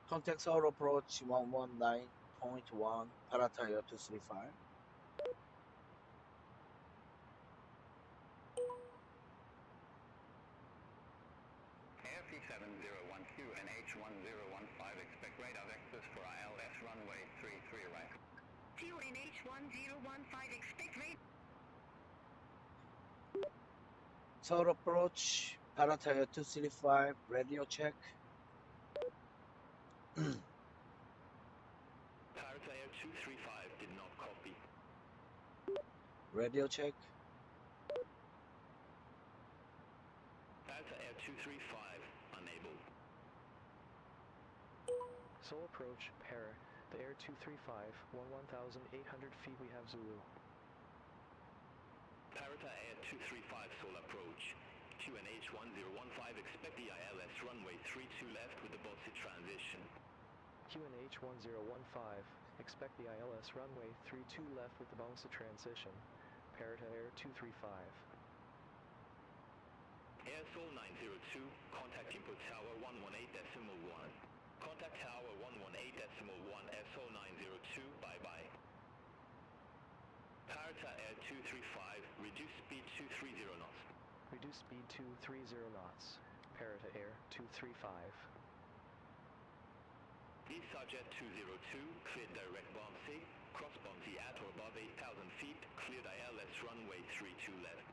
Contact Seoul approach 119.1, Parata Air 235. Air P701Q and H1015, expect radar vectors for ILS runway 33 right. QNH 1015, expect rate. Seoul approach, Parata Air 235, radio check. Parata Air 235 did not copy. Radio check. Parata Air 235, unable. Seoul approach, Para, the Air 235, 11,800 feet we have Zulu. Parata Air 235, Seoul approach. QNH 1015, expect the ILS runway 32 left with the BIKSI transition. QNH 1015, expect the ILS runway 32 left with the BIKSI transition. Parata Air 235. Air Seoul 902, contact input tower 118.1. Contact tower 118.1, Air Seoul 902, bye-bye. Parata Air 235, reduce speed 230 knots. Reduce speed 230 knots. Parata Air 235. ESAJet 202, cleared direct bombsy, cross bombsy at or above 8,000 feet, cleared ILS runway 32 left.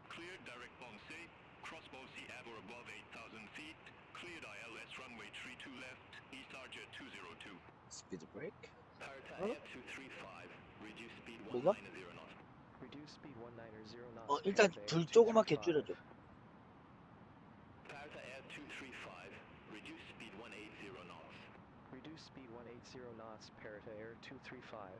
Cleared direct bombsy, cross bombsy at or above 8,000 feet, cleared ILS runway 32 left, ESAJet 202. 스피드 브레이크. Parata 어? Air 235, reduce speed 뭐가? 190 knots. Reduce speed 190 knots. 일단 Parata Air 불 조그맣게 235. 줄여줘. Parata Air 235, reduce speed 180 knots. Reduce speed 180 knots. Parata Air 235.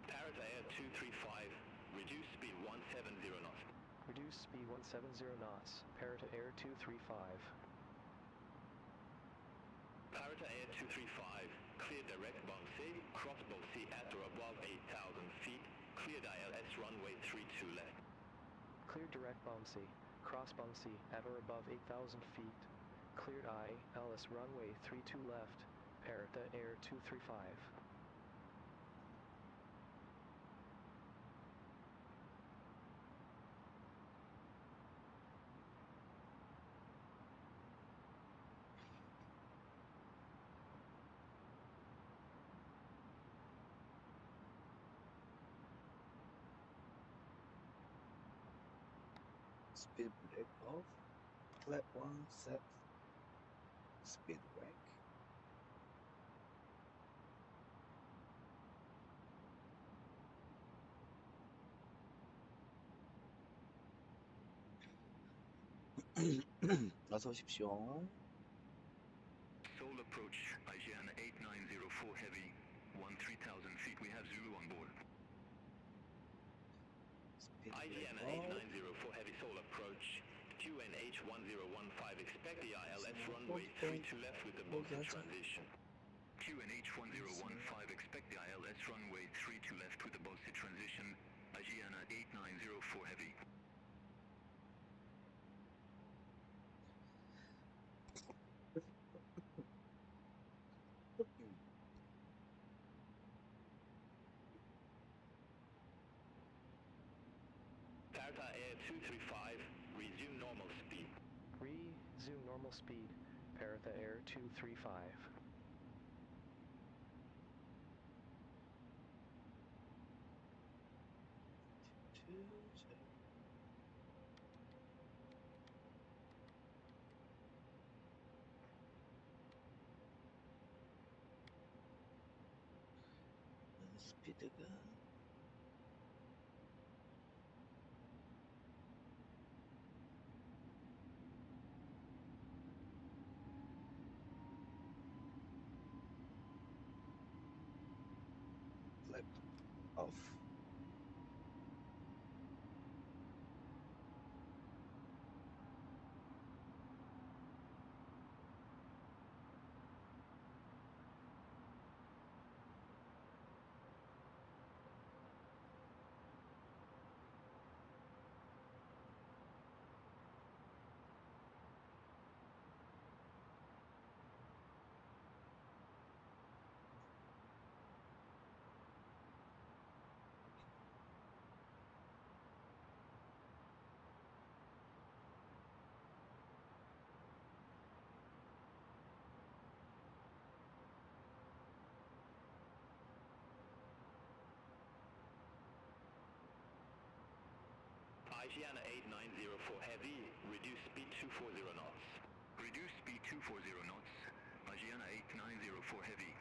Parata Air 235, reduce speed 170 knots. Reduce speed 170 knots. Parata Air 235. Parata Air 235, cleared direct bombsy, cross bombsy at or above 8,000 feet, cleared ILS runway 32 left. Cleared direct bombsy. Cross bombsy at or above 8,000 feet. Cleared ILS runway 32 left. Parata Air 235. 스피드 브레이크 오프. 플랫 1 셋. 스피드 브레이크. 어서 오십시오. Seoul approach, IGN 8904 heavy, 13,000 feet, we have Zulu on board. 스피드 IGN 브레이크 8904 heavy soul approach, QNH 1015, expect the ILS runway 32 left with the boxy transition. QNH 1015, expect the ILS runway 32 left with the boxy transition, IGN 8904 heavy. Parata Air 235, resume normal speed. Resume normal speed. Parata Air 235. 스피드가 플랩 오프. IGN 8904 heavy, reduce speed 240 knots. Reduce speed 240 knots, IGN 8904 heavy.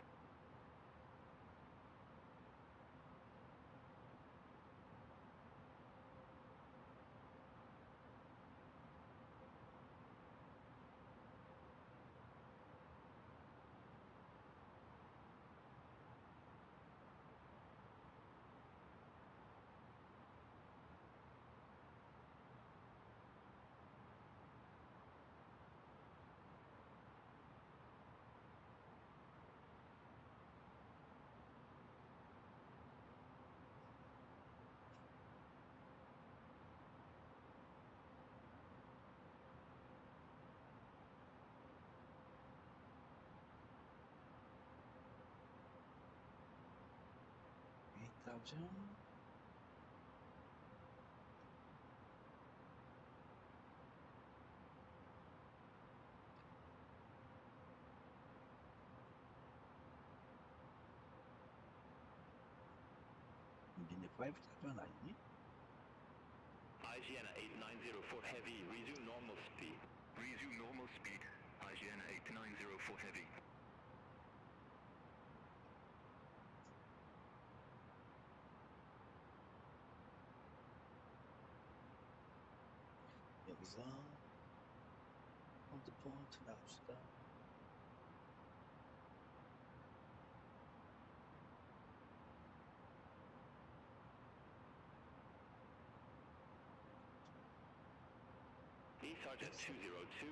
가자. 니네 5 타전 아니니? IGN 8904 Heavy, resume normal speed. Resume normal speed. IGN 8904 Heavy. 여기서 홀드 포인트 나갑시다. Sergeant 202,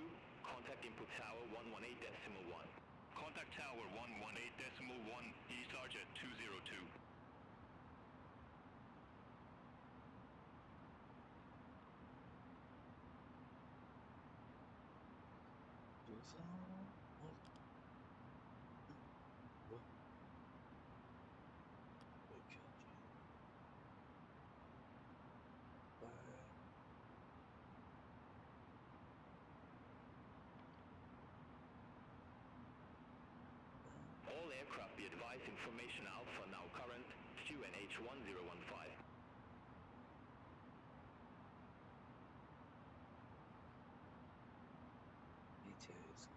contact input tower 118.1. Contact tower 118.1, Sergeant 202. 여기서 뭐야? 왜 이렇게 하지? All aircraft be advised information alpha now current, QNH 1015. details.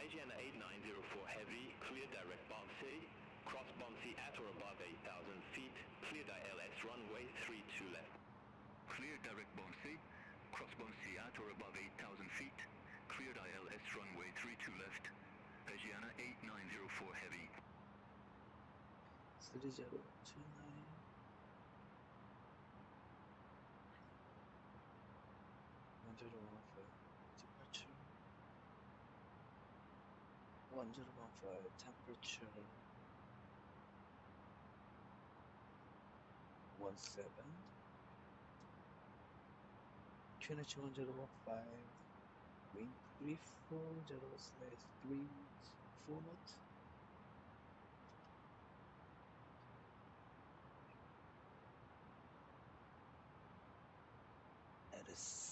IGN 8904 Heavy, clear direct bombsy, cross bombsy at or above 8,000 feet, clear ILS runway 32 left. Clear direct bombsy, cross bombsy at or above 8,000 feet, cleared ILS runway 32 left, Asiana 8904 Heavy. 3029 1015 departure 1015 temperature 17 QNH 1015 wind 340/3 4 knots. Edis.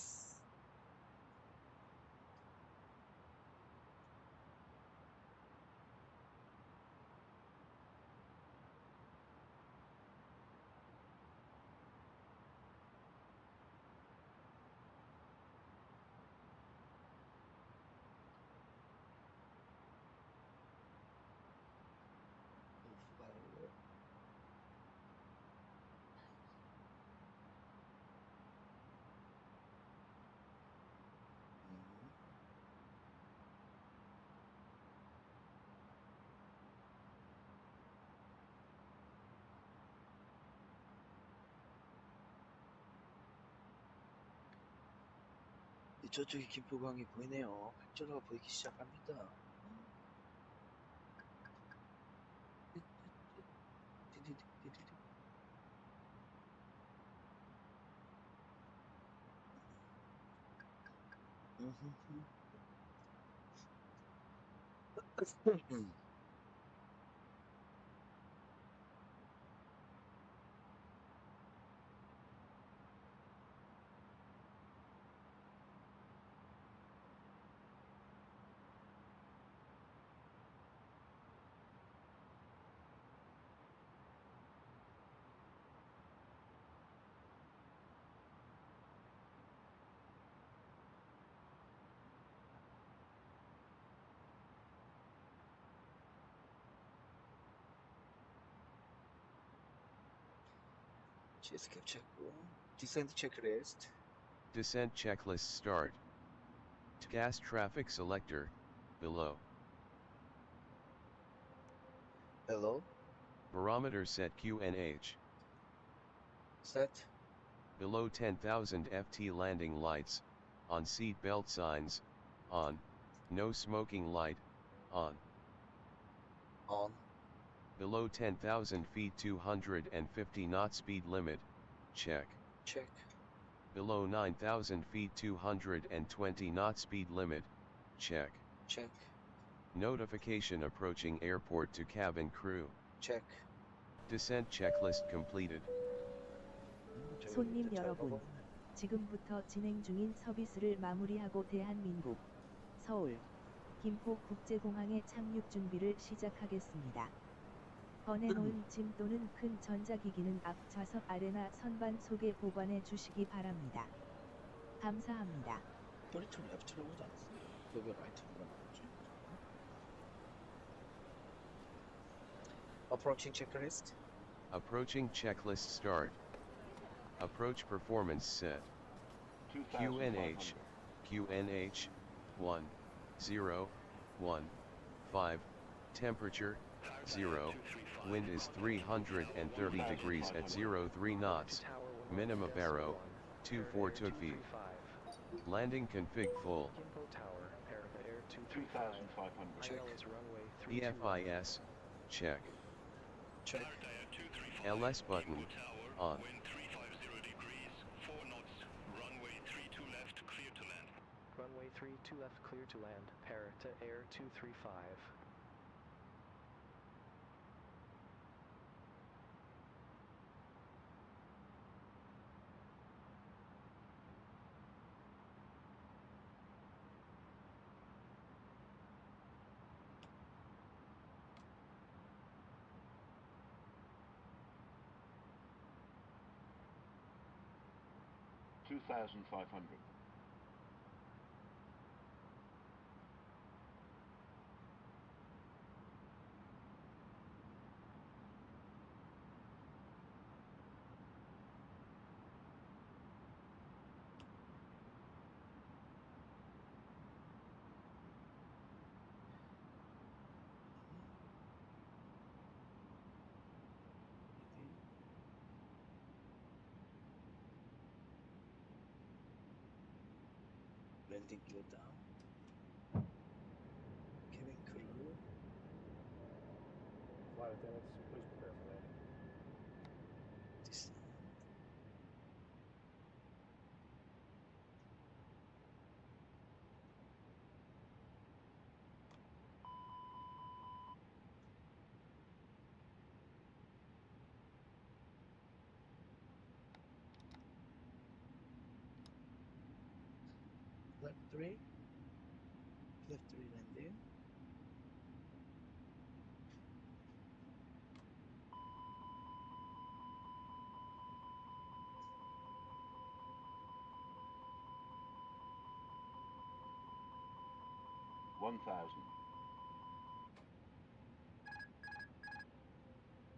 저쪽에 김포광이 보이네요. 백전화가 보이기 시작합니다. escape check고. Descent checklist. Descent checklist start. Gas traffic selector, below. Hello. Barometer set QNH. Set. Below 10,000 FT landing lights, on seat belt signs, on. No smoking light, on. On. Below 10,000 feet 250 knot speed limit, check. Check. Below 9,000 feet 220 knot speed limit, check. Check. Notification approaching airport to cabin crew. Check. Descent checklist completed. 손님 여러분, 지금부터 진행 중인 서비스를 마무리하고 대한민국 서울 김포 국제공항의 착륙 준비를 시작하겠습니다. 꺼내놓은 짐 또는 큰 전자기기는 앞 좌석 아래나 선반 속에 보관해 주시기 바랍니다. 감사합니다. 머리처럼 랩처럼 오지 않았어? 여기 라이트가 나왔지? Approaching checklist. Approaching checklist start. Approach performance set. QNH, QNH, 1, 0, 1, 5, temperature, 0, wind is 330 degrees at 03 knots, minimum baro, 24 feet. Landing config full. Gimpo Tower, Parata Air 235. Check. ILS runway EFIS, check. Check. LS button, on. Wind 350 degrees, 4 knots, runway 32 left, clear to land. Runway 32 left clear to land, Parata Air 235. $2,500. Landing gear down. Cabin crew. Flight attendants, please prepare for landing. Descent. Left 3. Left 3 landing. $1,000.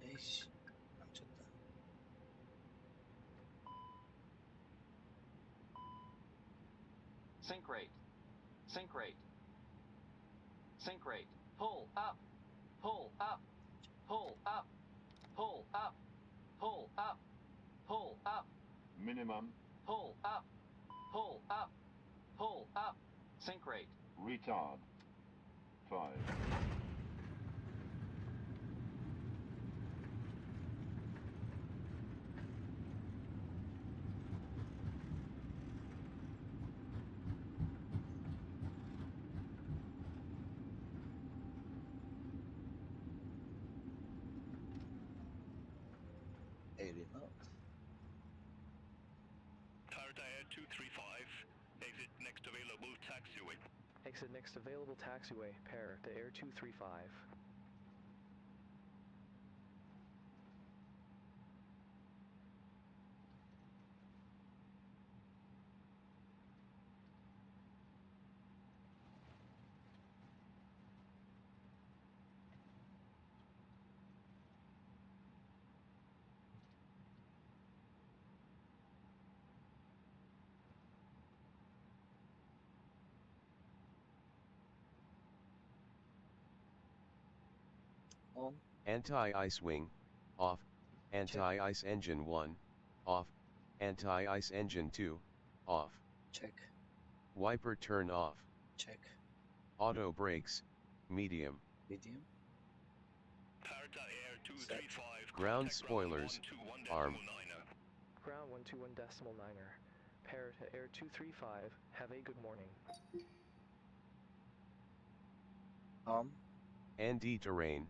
에이씨, 멈췄다. Sink rate. Sink rate. Sink rate. Pull up. Pull up. Pull up. Pull up. Pull up. Pull up. Minimum. Pull up. Pull up. Pull up. Sink rate. Retard. 5. Parata Air 235, exit next available taxiway. Exit next available taxiway, Parata Air 235. On. Anti-ice wing, off. Anti-ice engine 1, off. Anti-ice engine 2, off. Check. Wiper turn off. Check. Auto brakes, medium. Medium. Parata Air 235. Ground spoilers, armed. Ground 121.9er. Parata Air 235, have a good morning. ND terrain,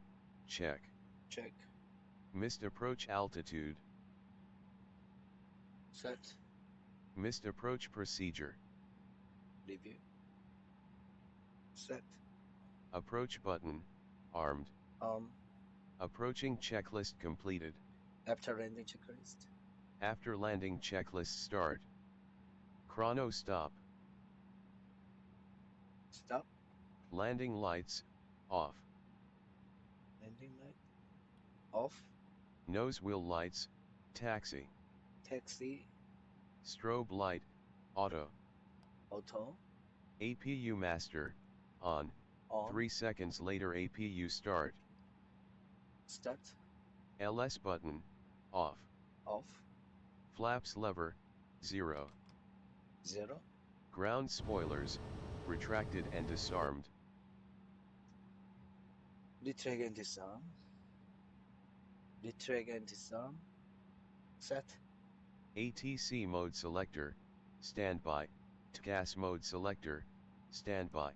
check. Check. Missed approach altitude. Set. Missed approach procedure. Review. Set. Approach button, armed. Approaching checklist completed. After landing checklist. After landing checklist start. Chrono stop. Stop. Landing lights, off. Landing light. Off. Nose wheel lights, taxi. Taxi. Strobe light, auto. Auto. APU master, on. 3 seconds later APU start. Start. LS button, off. Off. Flaps lever, 0. 0. Ground spoilers, retracted and disarmed. Retract and disarm. Retract and disarm. Set. ATC mode selector, standby. TCAS mode selector, standby.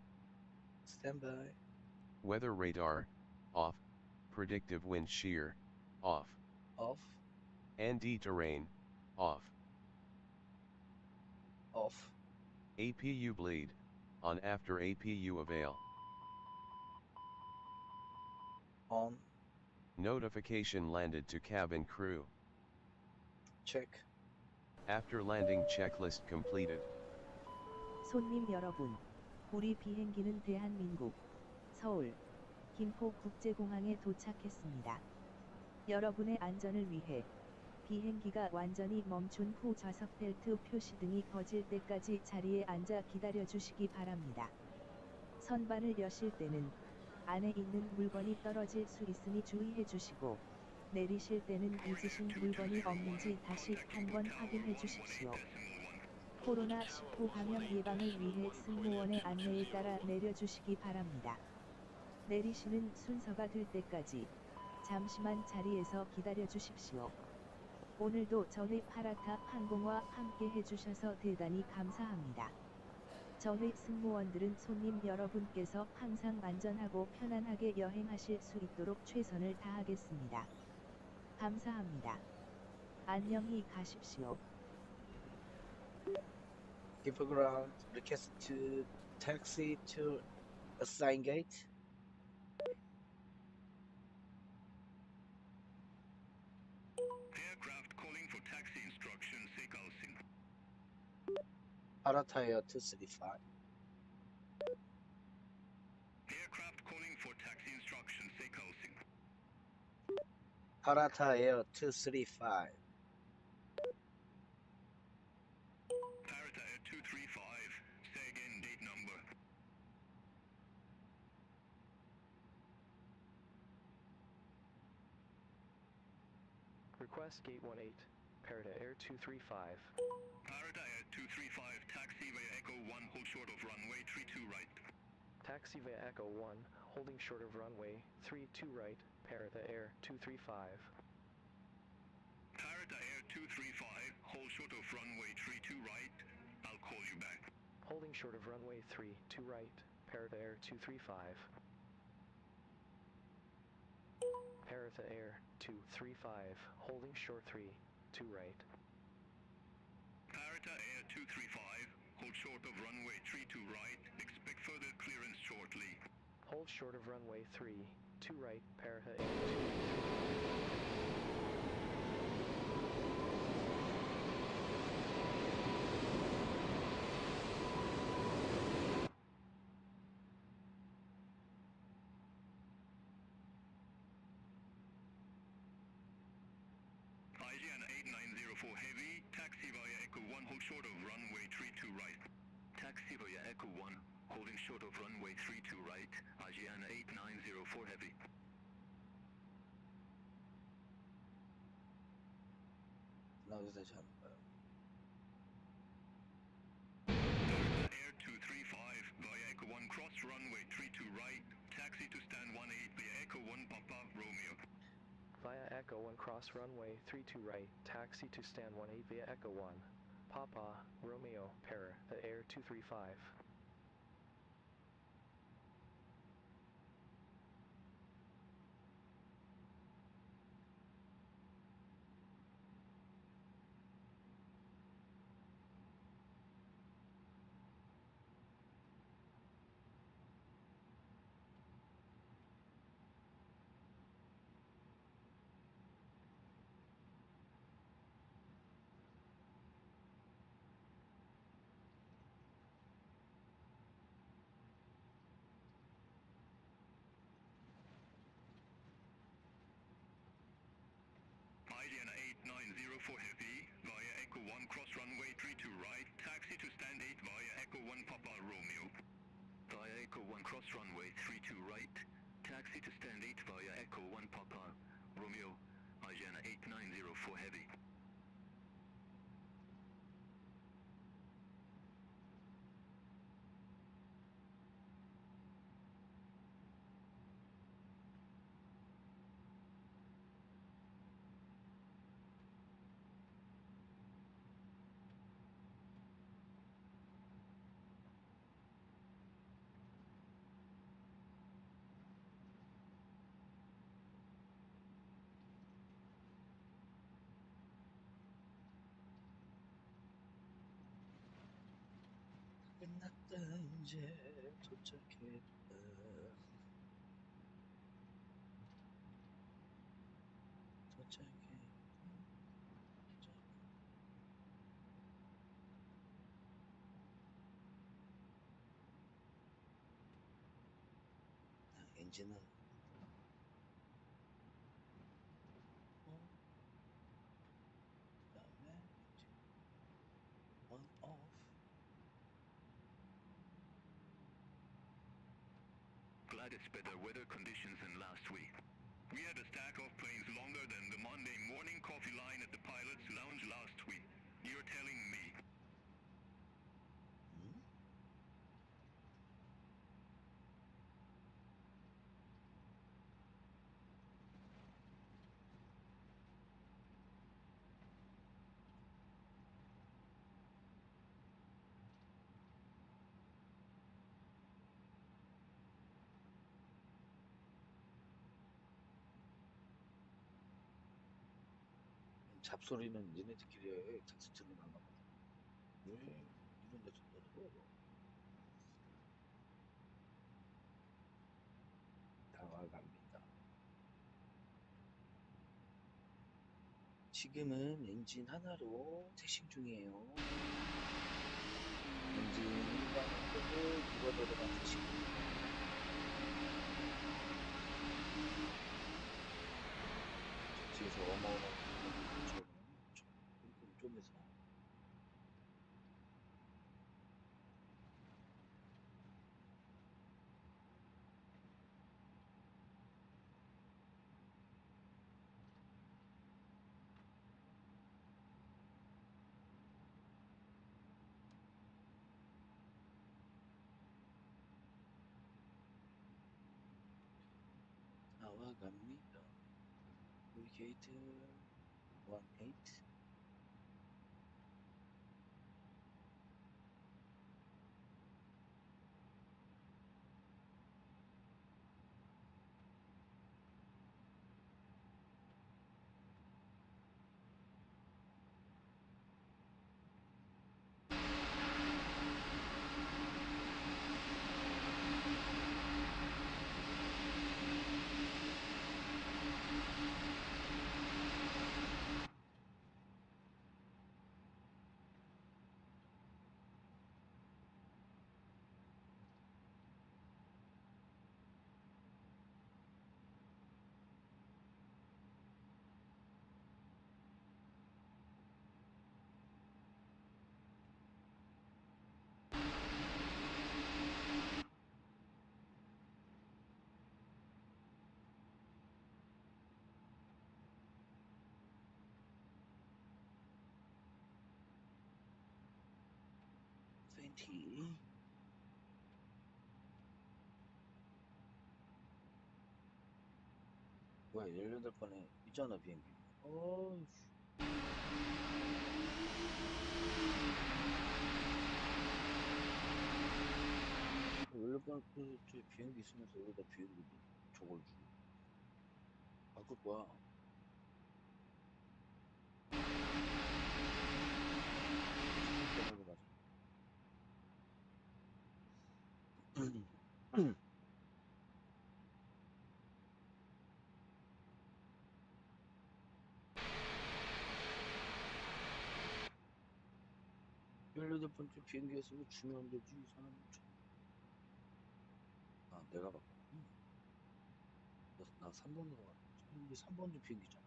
Standby. Weather radar, off. Predictive wind shear, off. Off. ND terrain, off. Off. APU bleed, on after APU avail. On. Notification landed to cabin crew. Check. After landing checklist completed. 손님 여러분, 우리 비행기는 대한민국 서울 김포국제공항에 도착했습니다. 여러분의 안전을 위해 비행기가 완전히 멈춘 후 좌석 벨트 표시 등이 꺼질 때까지 자리에 앉아 기다려 주시기 바랍니다. 선반을 여실 때는 안에 있는 물건이 떨어질 수 있으니 주의해 주시고 내리실 때는 잊으신 물건이 없는지 다시 한번 확인해 주십시오. 코로나19 감염 예방을 위해 승무원의 안내에 따라 내려주시기 바랍니다. 내리시는 순서가 될 때까지 잠시만 자리에서 기다려 주십시오. 오늘도 저희 파라타 항공과 함께 해주셔서 대단히 감사합니다. 저희 승무원들은 손님 여러분께서 항상 안전하고 편안하게 여행하실 수 있도록 최선을 다하겠습니다. 감사합니다. 안녕히 가십시오. Give a ground. Request to taxi to assigned gate. Aircraft calling for taxi instruction, CPDlc. Parata Air 235. Aircraft calling for taxi instruction, CPDlc. Parata Air 235. Parata Air 235. Say again, date number. Request Gate 18, Parata Air 235. Parata Air 235, taxi via Echo 1, hold short of runway 32 right. Taxi via Echo 1, holding short of runway 32 right, Parata Air 235. Parata Air 235, hold short of runway 32 right. I'll call you back. Holding short of runway 32 right, Parata Air 235. Parata Air 235, holding short 32 right. Parata Air 235, hold short of runway 32 right. Expect further clearance shortly. Hold short of runway 32 right, Parata Air 235. IGN 8904 heavy, taxi via Echo 1, hold short of runway 32 right. Taxi via Echo 1, holding short of runway 32 right, IGN 8904 heavy. 나가서 다시 하는 거야. Air 235 via Echo 1 cross runway 32 right, taxi to stand 18 via Echo 1 Papa Romeo. Via Echo 1 cross runway 32 right, taxi to stand 18 via Echo 1. Papa, Romeo, Parata, Air 235. Indiana 8904 Heavy via Echo 1 cross runway 32 right, taxi to stand 8 via Echo 1 Papa Romeo. Via Echo 1 cross runway 32 right, taxi to stand 8 via Echo 1 Papa Romeo, Indiana 8904 Heavy. 끝났다 이제 도착했다. 도착했다. 엔진은 그다음에 on off. Glad it's better weather conditions than last week. We had a stack of planes longer than the Monday morning coffee line at the pilot's lounge last week. You're telling me. 잡소리는 니네들끼리 해. 텍스트는 안 하고. 왜 이런 데서 떠들어? 다와갑니다. 지금은 엔진 하나로 택싱 중이에요. 엔진 가는 이거 들어간 택싱. 뒤에서 어마어마한 좀에서 나와갑니다. 우리 게이트 18. TNT. 뭐야 18번에 있잖아 비행기. 어이씨. 원래 저 비행기 있으면서 여기다 비행기 저걸 주고 바꿀 거야. 맞아. 열여덟 번째 비행기였으면 주면 되지 이 사람. 아 내가 바꿨. 나 3번으로 갔지. 여기 3번도 비행기잖아.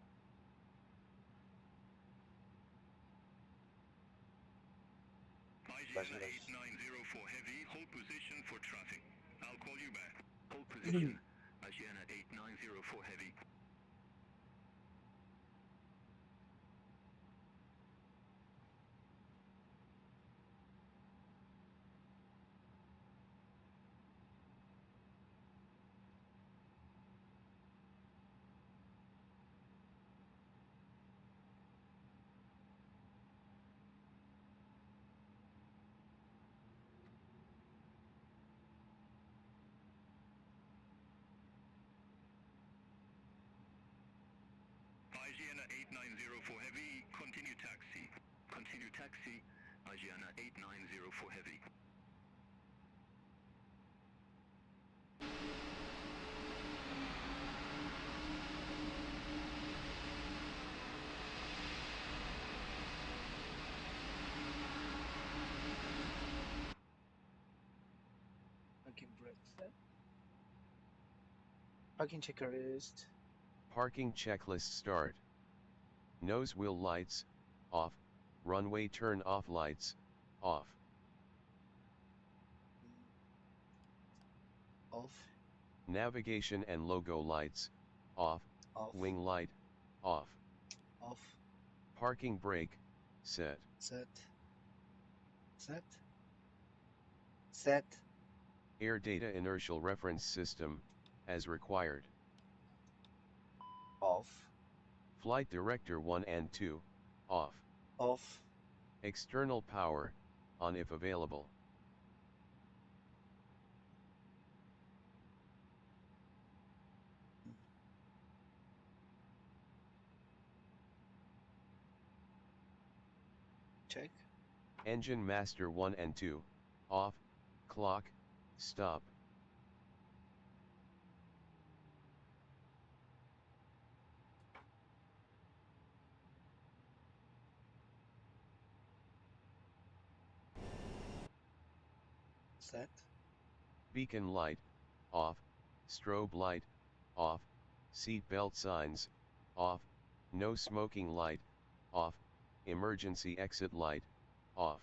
IGN 8904 Heavy, hold position for traffic. I'll call you back. Hold position. IGN 8904 Heavy. IGN 8904 Heavy, continue taxi. Continue taxi. IGN 8904 Heavy. Parking brake set. Parking checklist. Parking checklist start. Nose wheel lights, off. Runway turn off lights, off. Off. Navigation and logo lights, off. Off. Wing light, off. Off. Parking brake, set. Set. Set. Set. Air data inertial reference system, as required. Off. Flight director 1 and 2, off. Off. External power, on if available. Check. Engine master 1 and 2, off. Clock, stop. Set. Beacon light, off. Strobe light, off. Seat belt signs, off. No smoking light, off. Emergency exit light, off.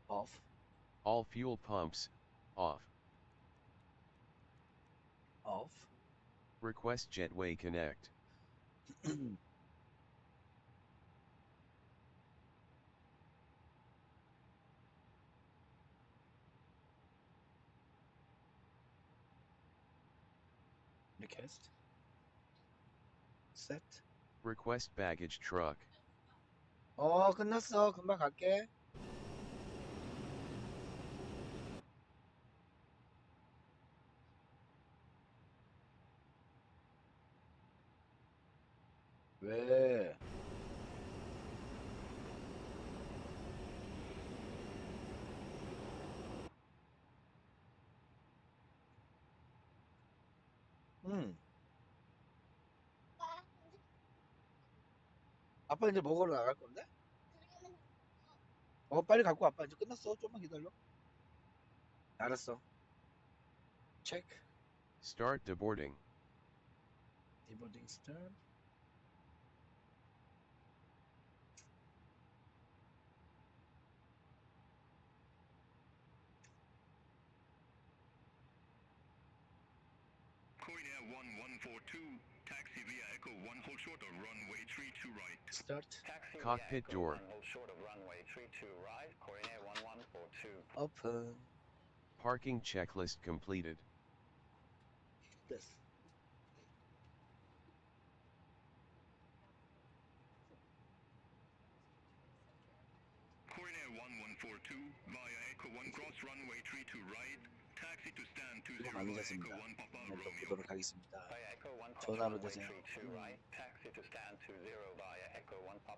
Off. All fuel pumps, off. Off. Request jetway connect. Request. Set. Request baggage truck. 끝났어. 금방 갈게. 왜? 아빠 이제 먹으러 나갈 건데? 빨리 갖고 아빠 이제 끝났어. 좀만 기다려. 알았어. 체크. Start deboarding. Deboarding start. Korea 1142, Taxi via Echo 1 hold short of runway 32 right. Start. Taxi Cockpit via door. Echo 1 hold short of runway 32 right, coordinate 1142. Open. Parking checklist completed. This. Coordinate 1142 via Echo 1 cross runway 32 right. Taxi to stand 20 이거 via Echo 많으셨습니다. 1 Papa 또 Romeo. 보도록 하겠습니다. Via Echo 1 cross 전화로 runway 되세요. 32 right, taxi to stand 20 via Echo 1 Papa